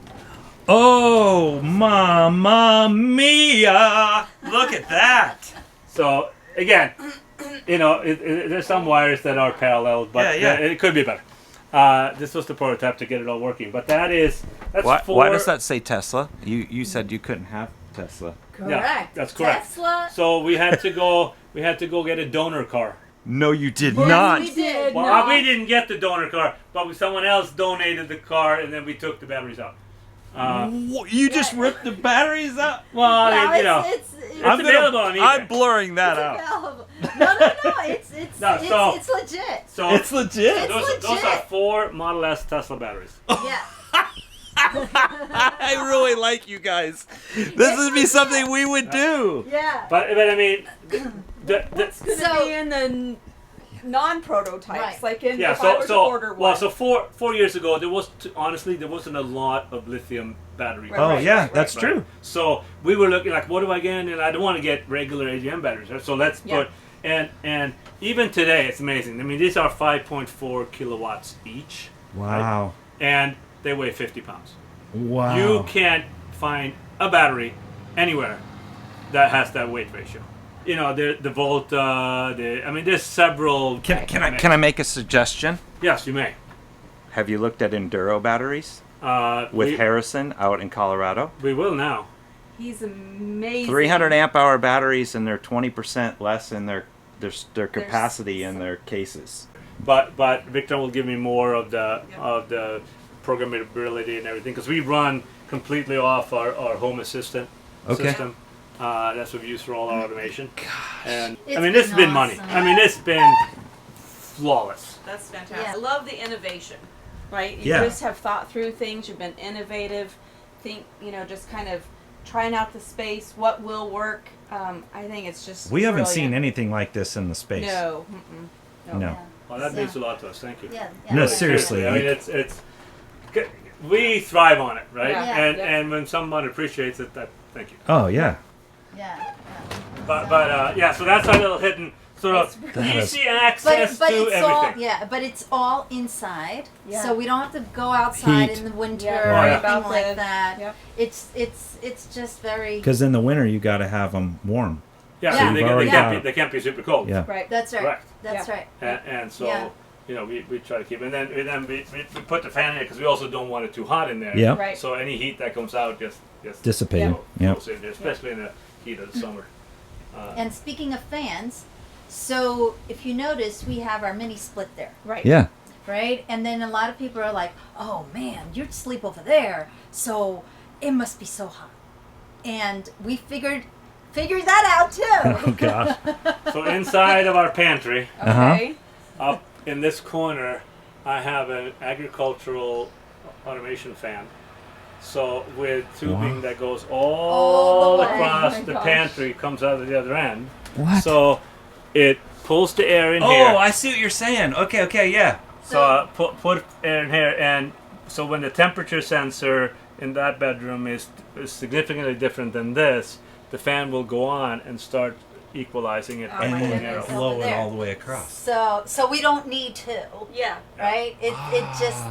Oh, mamma mia! Look at that.
So again, there's some wires that are parallel, but it could be better. This was the prototype to get it all working, but that's
Why does that say Tesla? You said you couldn't have Tesla.
Correct.
Yeah, that's correct.
Tesla.
So we had to go get a donor car.
No, you did
Yes,
not.
we did.
Well, we didn't get the donor car, but someone else donated the car, and then we took the batteries out.
You just ripped the batteries out?
Well,
It's
available on eBay.
I'm blurring that out.
available. No. It's legit.
So
It's legit.
those are 4 Model S Tesla batteries.
Yeah.
I really like you guys. This would be something we would do.
Yeah.
But I mean,
It's going to be in the non-prototypes,
Right.
like in
yeah.
if I were to order one.
Well, so 4 years ago, there wasn't a lot of lithium battery.
Right,
Oh,
right,
yeah,
right,
that's
Right.
true.
So we were looking like, what do I get? And I don't want to get regular AGM batteries. Right? So let's put and even today, it's amazing. I mean, these are 5.4 kilowatts each.
Wow.
Right? And they weigh 50 pounds.
Wow.
You can't find a battery anywhere that has that weight ratio. The Volta. There's several.
Can I make a suggestion?
Yes, you may.
Have you looked at enduro batteries with
we,
Harrison out in Colorado?
We will now.
He's amazing.
300 amp hour batteries, and they're 20% less in their capacity in their cases.
But Victor will give me more of the programmability and everything, because we run completely off our home assistant system. That's what we use for all our automation.
Gosh.
And
It's
this has been money.
awesome.
It's been flawless.
That's fantastic.
Yeah.
I love the innovation, right? You
Yeah.
just have thought through things. You've been innovative. Just kind of trying out the space. What will work? I think it's just
We haven't seen
brilliant.
anything like this in the space.
No.
No.
Well, that
So-
means a lot to us. Thank you.
Yeah.
No,
yeah.
seriously.
It's we thrive on it, right?
Yeah.
And when someone appreciates it, thank you.
Oh, yeah.
Yeah.
But so that's our little hidden sort of easy access
But
to
it's
everything.
but it's all inside,
Yeah.
so we don't have to go outside
Heat.
in the winter
Yeah,
or
worry
anything
about
like
the-
that.
Yep.
It's just very.
Because in the winter, you got to have them warm.
Yeah,
Yeah.
They,
You've
they,
already
can't
got-
be, they can't be super cold.
Yeah.
Right.
That's right.
Correct.
That's
Yeah.
right.
And so
Yeah.
we try to keep, and then we put the fan in because we also don't want it too hot in there.
Yeah.
Right.
So any heat that comes out just
Dissipated.
Yeah.
Yeah.
goes in there, especially in the heat of the summer.
And speaking of fans, so if you notice, we have our mini split there,
Right.
Yeah.
right? And then a lot of people are like, "Oh man, you'd sleep over there, so it must be so hot." And we figured that out
Oh,
too.
gosh.
So inside of our pantry,
Okay.
up in this corner, I have an agricultural automation fan. So with tubing
Wow.
that goes
All
all
the way.
across
Oh my
the
gosh.
pantry, comes out of the other end.
What?
So it pulls the air in
Oh,
here.
I see what you're saying. Okay, yeah.
So put air in here, and so when the temperature sensor in that bedroom is significantly different than this, the fan will go on and start equalizing it by
Oh my
pulling air
goodness.
out.
blow it
there.
all the way across.
So we don't need to,
Yeah.
right? It just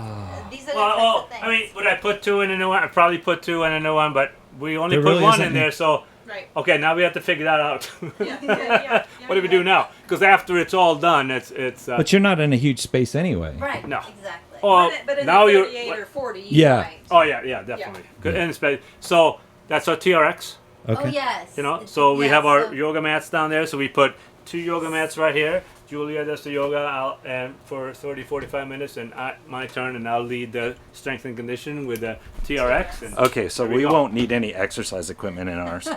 These are
Well,
the types
well,
of things.
I mean, would I put 2 in a new one? I'd probably put 2 in a new one, but we only
There
put
really
1
isn't
in there,
any-
so
Right.
okay, now we have to figure that out.
Yeah.
What do we do now? Because after it's all done, it's.
But you're not in a huge space anyway.
right.
No.
Exactly.
Oh,
But in
now
the
you're.
38 or 40,
Yeah.
right.
Oh yeah, definitely. Good. And so that's our TRX.
Okay.
Oh yes.
You know,
It's-
so we
yeah,
have our
so-
yoga mats down there. So we put 2 yoga mats right here. Julia does the yoga and for 30, 45 minutes, and my turn, and I'll lead the strength and conditioning with the TRX. And
Okay, so
there
we
go.
won't need any exercise equipment in ours.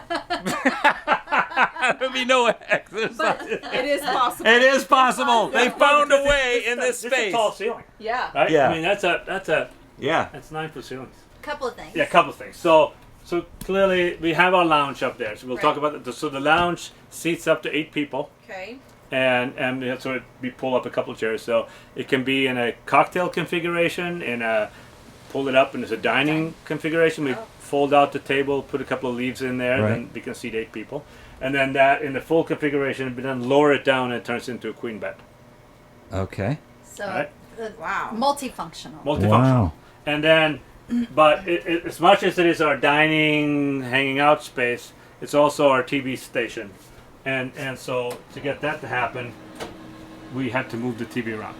There'll be no exercise.
It is possible.
It is possible. They found a
Because
way in this
It's a
space.
tall ceiling,
Yeah.
right?
Yeah.
I mean, that's
Yeah.
9-foot ceilings.
Couple of things.
Yeah, a couple of things. So clearly we have our lounge up there. So we'll talk
Right.
about that. So the lounge seats up to 8 people.
Okay.
And that's where we pull up a couple of chairs. So it can be in a cocktail configuration, pull it up, and it's a dining configuration. We fold out the table, put a couple of leaves in there,
Right.
then we can seat 8 people. And then that in the full configuration, we then lower it down and it turns into a queen bed.
Okay.
So
Right.
Wow.
multifunctional.
Multifunctional.
Wow.
And then, but as much as it is our dining, hanging out space, it's also our TV station. And so to get that to happen, we had to move the TV around.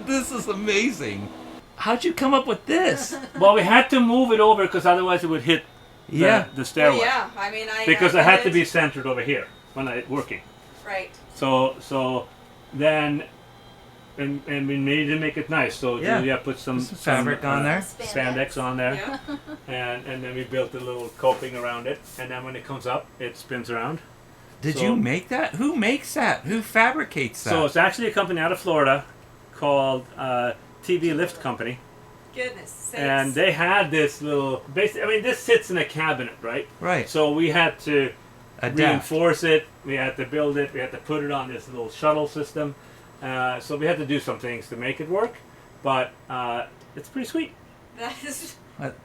This is amazing. How'd you come up with this?
Well, we had to move it over because otherwise it would hit the stairway.
Well, yeah. I mean,
Because
I
it had to
get
be
it.
centered over here when I working.
Right.
So then, and we needed to make it nice. So
Yeah.
Julia put some
fabric on there.
spandex on there.
Yeah.
And then we built a little coping around it, and then when it comes up, it spins around.
Did
So-
you make that? Who makes that? Who fabricates that?
So it's actually a company out of Florida called TV Lift Company,
Goodness sakes.
and they had this little. I mean, this sits in a cabinet, right?
right.
So we had to
Adapt.
reinforce it. We had to build it. We had to put it on this little shuttle system. So we had to do some things to make it work, but it's pretty sweet.
That is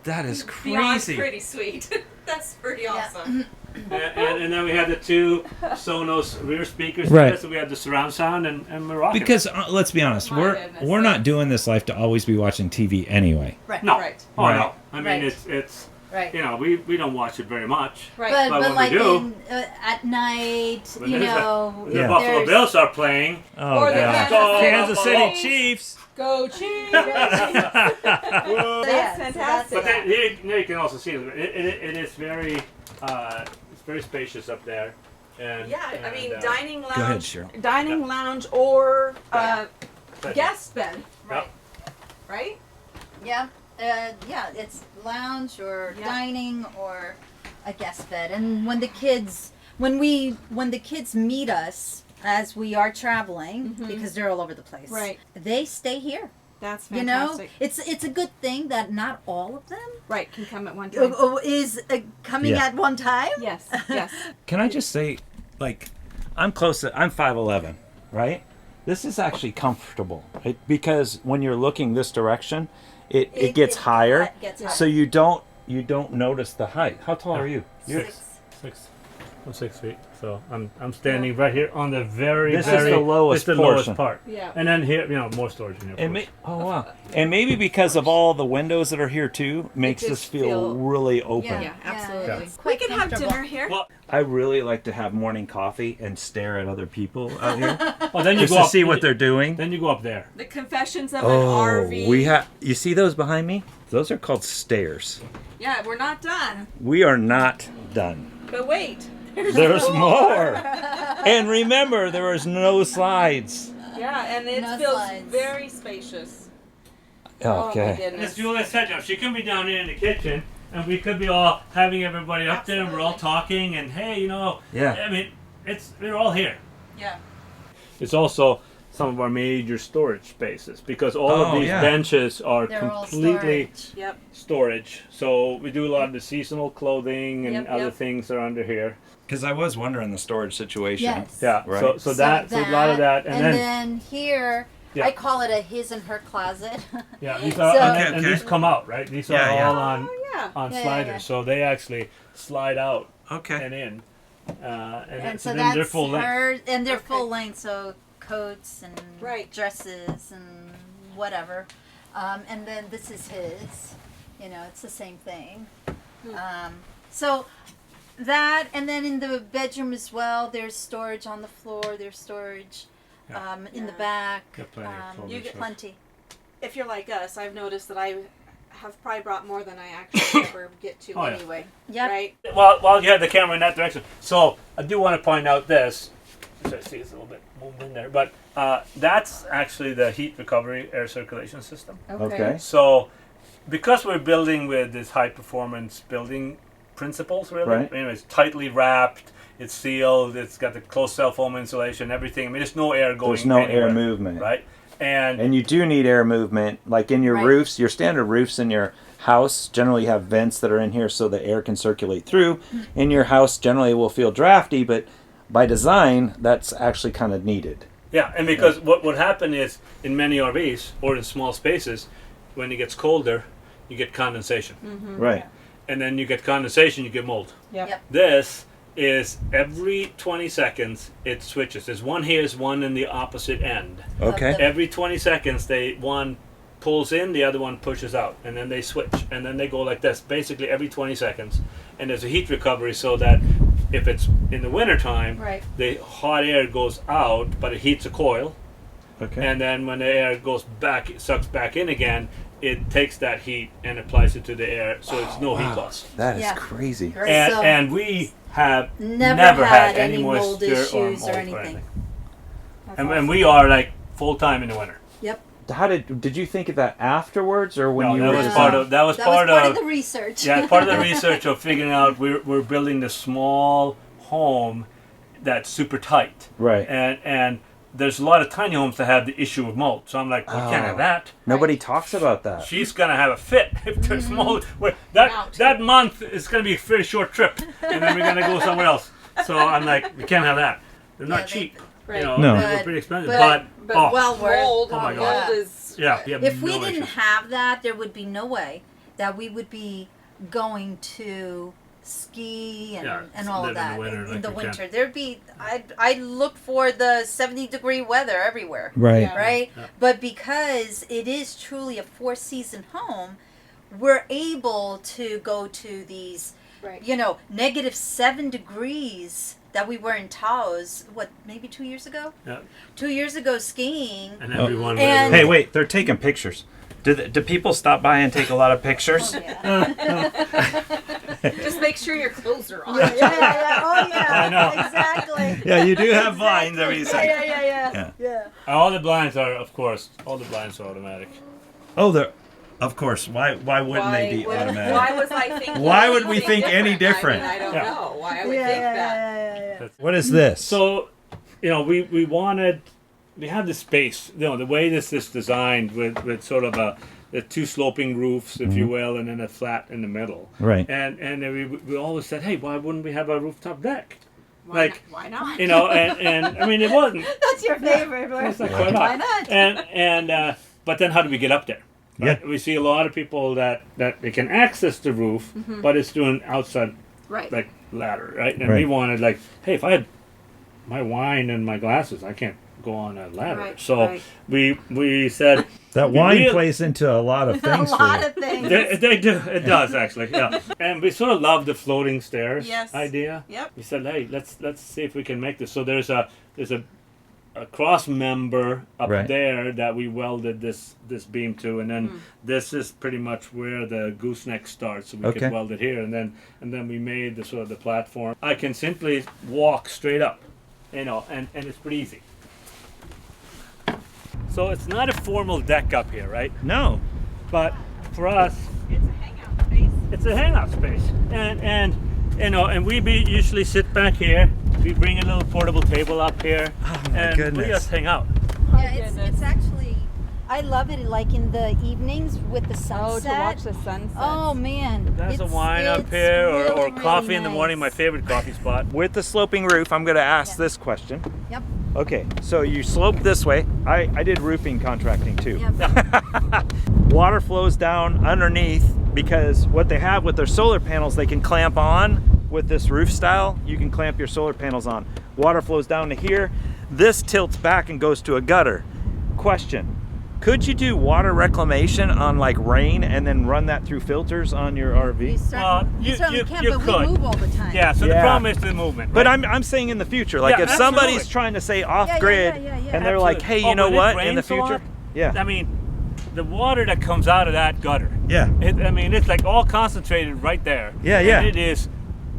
That is
beyond
crazy.
pretty sweet. That's pretty awesome.
And then we had the 2 Sonos rear speakers
Right.
there, so we had the surround sound, and we're rocking.
Because let's be honest,
My
we're
goodness,
we're not
yes.
doing this life to always be watching TV anyway.
Right.
no,
Right.
oh
Right.
no, I mean
Right.
it's
Right.
you know we don't watch it very much.
Right.
But
But when we
like
do-
at night,
When
you
there's
know,
The
Yeah.
Buffalo
there's-
Bills are playing.
Oh
Or the
God.
Kansas
Kansas City
City
Chiefs.
Go Chiefs!
That's
That's fantastic.
But then, here you can also see it is very it's very spacious up there. And,
Yeah, I mean,
and,
dining lounge,
ahead, Cheryl.
dining lounge, or
but-
guest bed,
Yep.
right?
yeah, yeah. It's lounge or
Yeah.
dining or a guest bed. And when the kids meet us as we are traveling, because they're all over the place,
Right.
they stay here.
That's
You know,
fantastic.
it's a good thing that not all of them
Right, can come at one time.
is coming
Yeah.
at one time.
Yes, yes.
Can I just say, like, I'm 5'11", right? This is actually comfortable because when you're looking this direction, it gets higher,
gets
so you don't notice the height. How tall are you? You're,
6. I'm 6 feet, so I'm standing right here on the very
This is
very
the lowest
this is the lowest
portion.
part.
Yeah.
And then here, more storage in here. of
and
course.
oh wow! And maybe because of all the windows that are here too, makes
just
this feel
feel-
really open.
Yeah, absolutely.
Yeah.
It's
We
quite
can have
comfortable.
dinner here.
Well,
I really like to have morning coffee and stare at other people out here
then you
just
go
to
up,
see what they're doing.
Then you go up there.
The Confessions of an
Oh,
RV.
we have. You see those behind me? Those are called stairs.
Yeah, we're not done.
We are not done.
But wait.
There's more. And remember, there is no slides.
Yeah, and it
No
feels
slides.
very spacious. Oh my
Okay.
As
goodness.
Julia said, she could be down here in the kitchen, and we could be all having everybody up there, and we're all talking, and hey,
Yeah.
I mean, we're all here.
Yeah.
It's also some of our major storage spaces because all of
Oh,
these
yeah.
benches are
They're all
completely
storage.
Yep.
storage. So we do a lot of the seasonal clothing and
Yep,
other
yep.
things are under here.
Because I was wondering the storage situation.
Yes.
Yeah.
Right.
So a lot of that, and then
here
Yeah.
I call it a his and her closet.
yeah, these are
So-
and
Okay.
these come out, right? These are
Yeah, yeah.
all on
Yeah.
on
Yeah, yeah,
sliders,
yeah.
so they actually slide out
Okay.
and in, and
And so
then
that's
they're full length.
her, and they're
Okay.
full length, so coats and
Right.
dresses and whatever. And then this is his. You know, it's the same thing. So that, and then in the bedroom as well, there's storage on the floor. There's storage in the back.
Got plenty of folding
you get
stuff.
Plenty.
If you're like us, I've noticed that I have probably brought more than I actually ever get to
Oh, yeah.
anyway.
Yep.
Right?
While you have the camera in that direction, so I do want to point out this. So I see it's a little bit moved in there, but that's actually the heat recovery air circulation system.
Okay.
So because we're building with this high performance building principles, really,
Right.
anyways, tightly wrapped, it's sealed, it's got the closed cell foam insulation, everything. I mean, there's no air going
There's no
anywhere,
air movement.
right? And
And you do need air movement, like in your
Right.
roofs, your standard roofs in your house generally have vents that are in here so the air can circulate through. In your house, generally it will feel drafty, but by design, that's actually kind of needed.
yeah, and because what would happen is in many RVs or in small spaces, when it gets colder, you get condensation,
Right.
and then you get condensation, you get mold.
Yep.
This is every 20 seconds it switches. There's one here, there's one in the opposite end.
Okay.
Every 20 seconds, one pulls in, the other one pushes out, and then they switch, and then they go like this, basically every 20 seconds. And there's a heat recovery so that if it's in the wintertime,
Right.
the hot air goes out, but it heats a coil,
Okay.
and then when the air goes back, it sucks back in again, it takes that heat and applies it to the air, so it's no heat loss.
That is
Yeah.
crazy.
Right.
And,
So-
and we have
Never
had
had
any
any mold
moisture
issues or
mold
anything.
And we are like full time in the winter.
Yep.
How did you think of that afterwards, or when
No,
you
that
were
was
designing?
part of that was
That
part
was part
of
of the research.
yeah, part of the research of figuring out we're building this small home that's super tight.
Right.
And there's a lot of tiny homes that have the issue of mold. So I'm like, we can't have that.
Nobody talks about that.
She's gonna have a fit if there's mold.
Ouch.
That month is gonna be a very short trip, and then we're gonna go somewhere else. So I'm like, we can't have that. They're not
Yeah,
cheap.
Right.
You know,
No.
they're pretty expensive.
but-
But
oh,
well, mold,
Oh my
mold
God.
is
yeah, you have
If we
no
didn't
issues.
have that, there would be no way that we would be going to ski and,
Yeah,
and all
live
of
in the
that
winter like
the
we
winter.
can.
There'd be I'd look for the 70-degree weather everywhere.
Right.
Yeah.
Right?
Yeah.
But because it is truly a 4-season home, we're able to go to these,
right.
-7 degrees that we were in Taos, maybe 2 years ago?
Yeah.
2 years ago skiing.
And everyone.
And-
Hey, wait! They're taking pictures. Do people stop by and take a lot of pictures?
Just make sure your clothes are on.
Oh yeah,
I know.
exactly.
Yeah, you do have vines every
Yeah,
second.
yeah.
All the blinds are, of course, automatic.
Oh, they're. Of course. Why wouldn't they be automatic?
Why was I thinking?
Why would we
anything
think any different?
I mean, I don't
Yeah.
know why I would think that.
What is this?
So, we wanted, we have this space, the way this is designed with sort of the two sloping roofs, if you will, and then a flat in the middle.
Right.
And then we always said, hey, why wouldn't we have a rooftop deck?
Why
Like,
not? Why not?
and I mean, it wasn't.
That's your favorite word.
It's like, why not?
Why not?
And but then how do we get up there? Right?
Yeah.
We see a lot of people that they can access the roof, but it's doing outside
Right.
like ladder, right? And
Right.
we wanted like, hey, if I had my wine and my glasses, I can't go on a ladder.
Right,
So
right.
we said
that
we
wine
really-
plays into a lot of
A
things for
lot
you.
of things.
they do. It does actually, yeah. And we sort of love the floating stairs
Yes.
idea.
Yep.
We said, hey, let's see if we can make this. So there's a cross member up
Right.
there that we welded this beam to, and then this is pretty much where the gooseneck starts. So we
Okay.
could weld it here, and then we made the sort of the platform. I can simply walk straight up, and it's pretty easy. So it's not a formal deck up here, right?
No.
But for us,
It's a hangout space.
it's a hangout space, and we usually sit back here. We bring a little portable table up here, and we
goodness.
just hang out.
Yeah, it's actually. I love it. Like in the evenings with the
Oh,
sunset.
to watch the sunset.
Oh man,
There's a
It's-
wine up
it's
here, or
really,
coffee
really
in the morning. My
nice.
favorite coffee spot.
With the sloping roof, I'm going to ask
Yeah.
this question.
Yep.
Okay, so you slope this way. I did roofing contracting too.
Yep.
Water flows down underneath because what they have with their solar panels, they can clamp on with this roof style. You can clamp your solar panels on. Water flows down to here. This tilts back and goes to a gutter. Question, Could you do water reclamation on like rain and then run that through filters on your RV?
You certainly
you
can,
you
but
could.
we move all the time.
Yeah, so the
Yeah.
problem is the movement.
But
right?
I'm saying in the future, like
Yeah,
if somebody's
absolutely.
trying to say off
Yeah,
grid
yeah,
and they're like, hey,
Absolutely.
you know
But it
what, in the
rains a lot.
future, yeah,
I mean, the water that comes out of that gutter.
yeah,
I mean, it's like all concentrated right there.
Yeah,
and
yeah.
it is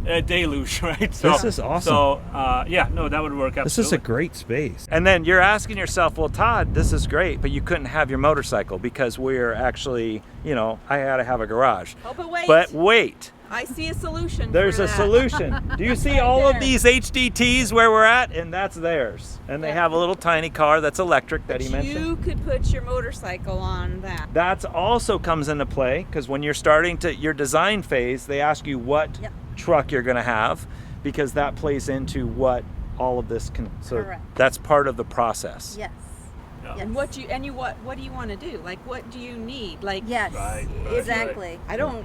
a deluge, right? So,
This is awesome.
So, yeah, no, that would work absolutely.
this is a great space. And then you're asking yourself, well, Todd, this is great, but you couldn't have your motorcycle because we're actually, you know, I had to have a garage.
Oh, but wait.
But wait.
I see a solution.
There's
for
a
that.
solution. Do you see
Right
all of
there.
these HDTs where we're at? And that's theirs. And they
Yeah.
have a little tiny car that's electric that he mentioned.
You could put your motorcycle on that.
That's also comes into play because when you're starting to your design phase, they ask you what
Yep.
truck you're going to have because that plays into what all of this can. So
Correct.
that's part of the process.
Yes.
Yeah.
Yes.
And what do you want to do? Like, what do you need? Like,
Yes.
Right,
Exactly.
I don't.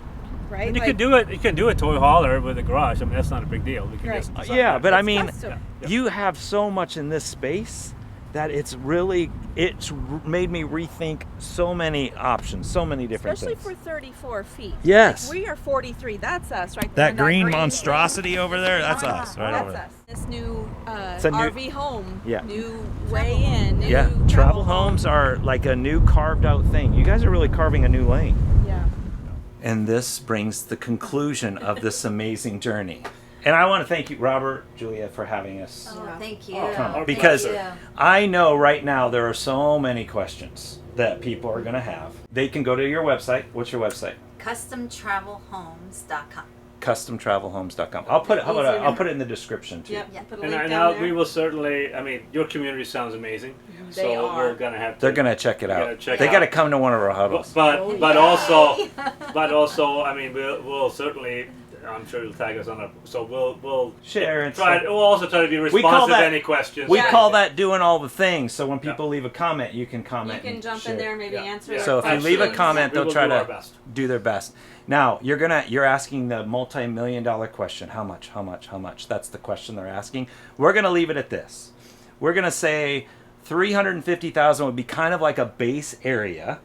Right.
And you
like,
could do it. You can do a toy hauler with a garage. I mean, that's not a big deal. We can
Right.
just design
Yeah,
that.
but I
It's
mean,
custom.
you have so much in this space that it's made me rethink so many options, so many different
Especially
things.
for 34 feet.
Yes.
Like, we are 43. That's us right there.
That green monstrosity over there, that's
thing.
us right
That's
over there.
us. This new,
It's a new-
RV home.
Yeah.
New way in. New
Yeah, travel homes are like a new carved out thing. You guys are really carving a new lane.
Yeah.
And this brings the conclusion of this amazing journey. And I want to thank you, Robert, Julia, for having us
Oh, thank you.
come.
come. Because
Thank you.
I know right now there are so many questions that people are going to have. They can go to your website. What's your website?
CustomTravelHomes.com.
CustomTravelHomes.com. I'll put it. How about I'll put it in the description too.
Yep.
Yeah.
Put a
And
link
I
down
know
there.
we will certainly. I mean, your community sounds amazing.
They
so
are.
we're gonna have to.
They're gonna check it
gotta
out.
check
They
it
got to
out.
come to one of our huddles.
But also, I mean, we'll certainly. I'm sure you'll tag us on it. So we'll
Share and
try.
stuff.
We'll also try to be
call
responsive to
that-
any questions.
We
Yeah.
call that doing all the things. So when people leave a comment, you can
You
comment.
can
and
jump
share.
in there, maybe
Yeah.
answer.
Yeah.
So if you leave a
questions.
comment,
We
they'll
will
try
do our
to
best.
do their best. Now you're asking the multi-million-dollar question. How much? How much? How much? That's the question they're asking. We're gonna leave it at this. We're gonna say 350,000 would be kind of like a base area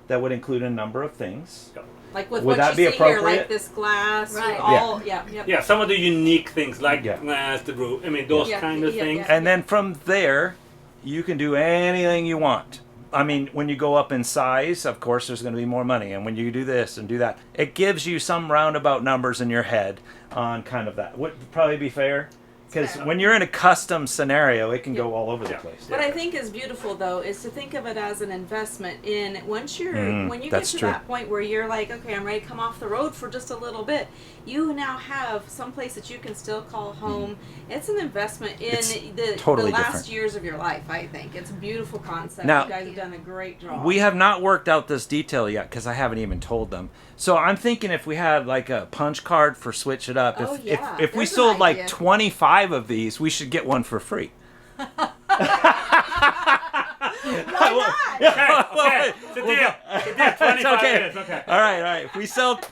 that would include a number of things.
Like with
Would
what
that
you
be
see here,
appropriate?
like this glass, with
Right.
all, yeah, yep.
Yeah, some of the unique things like
Yeah.
glass, the roof. I mean, those
Yeah.
kind of
Yeah,
things.
yeah.
And then from there, you can do anything you want. I mean, when you go up in size, of course, there's going to be more money. And when you do this and do that, it gives you some roundabout numbers in your head on kind of that. Would probably be fair? Because
Fair.
when you're in a custom scenario, it can go all over the
Yeah.
place.
What I think is beautiful though is to think of it as an investment in when you get
that's
to
true.
that point where you're like, okay, I'm ready to come off the road for just a little bit. You now have some place that you can still call home. It's an investment in
It's
the
totally
last
different.
years of your life. I think it's a beautiful concept.
Now-
you guys have done a great job.
We have not worked out this detail yet because I haven't even told them. So I'm thinking if we had like a punch card for Switch It Up,
Oh, yeah.
if we
There's an
sold like
idea.
25 of these, we should get one for free.
Okay, it's a deal. It's a deal. 25
okay.
minutes. Okay.
All right.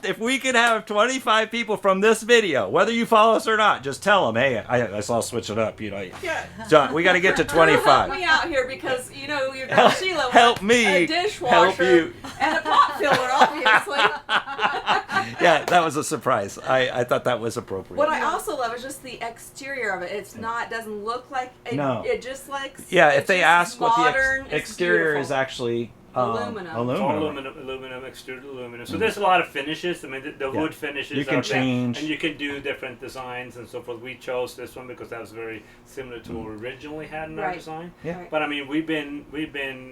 If we could have 25 people from this video, whether you follow us or not, just tell them, hey, I saw Switch It Up. You know,
Yeah.
John, we got to get to 25.
Help me out here because you know your girl
Help-
Sheila
help
wants
me
a dishwasher
help you.
and a pot filler, obviously.
Yeah, that was a surprise. I thought that was appropriate.
What I also love is just the exterior of it. It's not doesn't look like it,
No.
it just like
Yeah, if
it's
they
just
ask what
modern,
the
it's
exterior
beautiful.
is actually
Aluminum.
All
aluminum.
aluminum, extruded aluminum. So there's a lot of finishes. I mean, the
Yeah.
wood finishes
You can
are there,
change.
and you can do different designs and so forth. We chose this one because that was very similar to what we originally had in our
Right.
design.
Yeah.
Right.
But I mean, we've been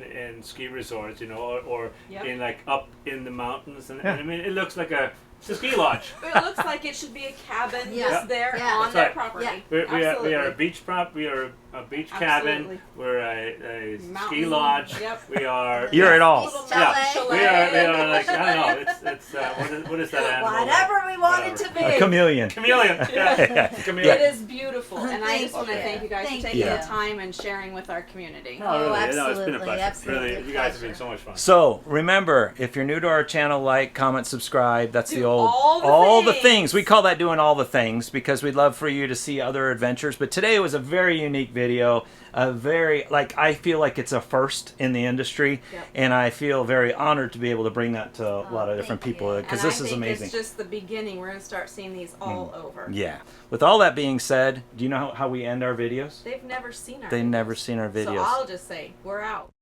in ski resorts, you know, or
Yep.
in like up in the mountains, and,
Yeah.
and I mean, it looks like it's a ski lodge.
It looks like it should be a cabin
Yeah.
just there
Yeah.
on
That's
their
right.
property.
Yeah.
We are
Absolutely.
a beach prop. We are a beach
Absolutely.
cabin. We're a ski
Mountain.
lodge.
Yep.
We are.
You're it all.
Little
Chalet.
mountain
We are
chalet.
like I don't know. It's what is that animal?
Whatever we want it to be.
A chameleon.
Chameleon. Yeah. Chameleon.
It is beautiful, and I just want to
Thank
thank you guys
Thank
for taking
you.
the time and sharing with our community.
Oh, really? No, it's been a
absolutely,
pleasure.
absolutely
Really,
a
you guys have been
pleasure.
so much fun.
So remember, if you're new to our channel, like, comment, subscribe. That's the
Do All the
things.
things.
We call that doing all the things because we'd love for you to see other adventures. But today was a very unique video. A very, like, I feel like it's a first in the industry.
Yep.
And I feel very honored to be able to bring that to a lot of different
thank
people
you.
because
And
this
I
is
think
amazing.
It's just the beginning. We're going to start seeing these all over.
Yeah. With all that being said, do you know how we end our videos?
They've never seen our
They've
videos.
never seen our videos.
So I'll just say, we're out.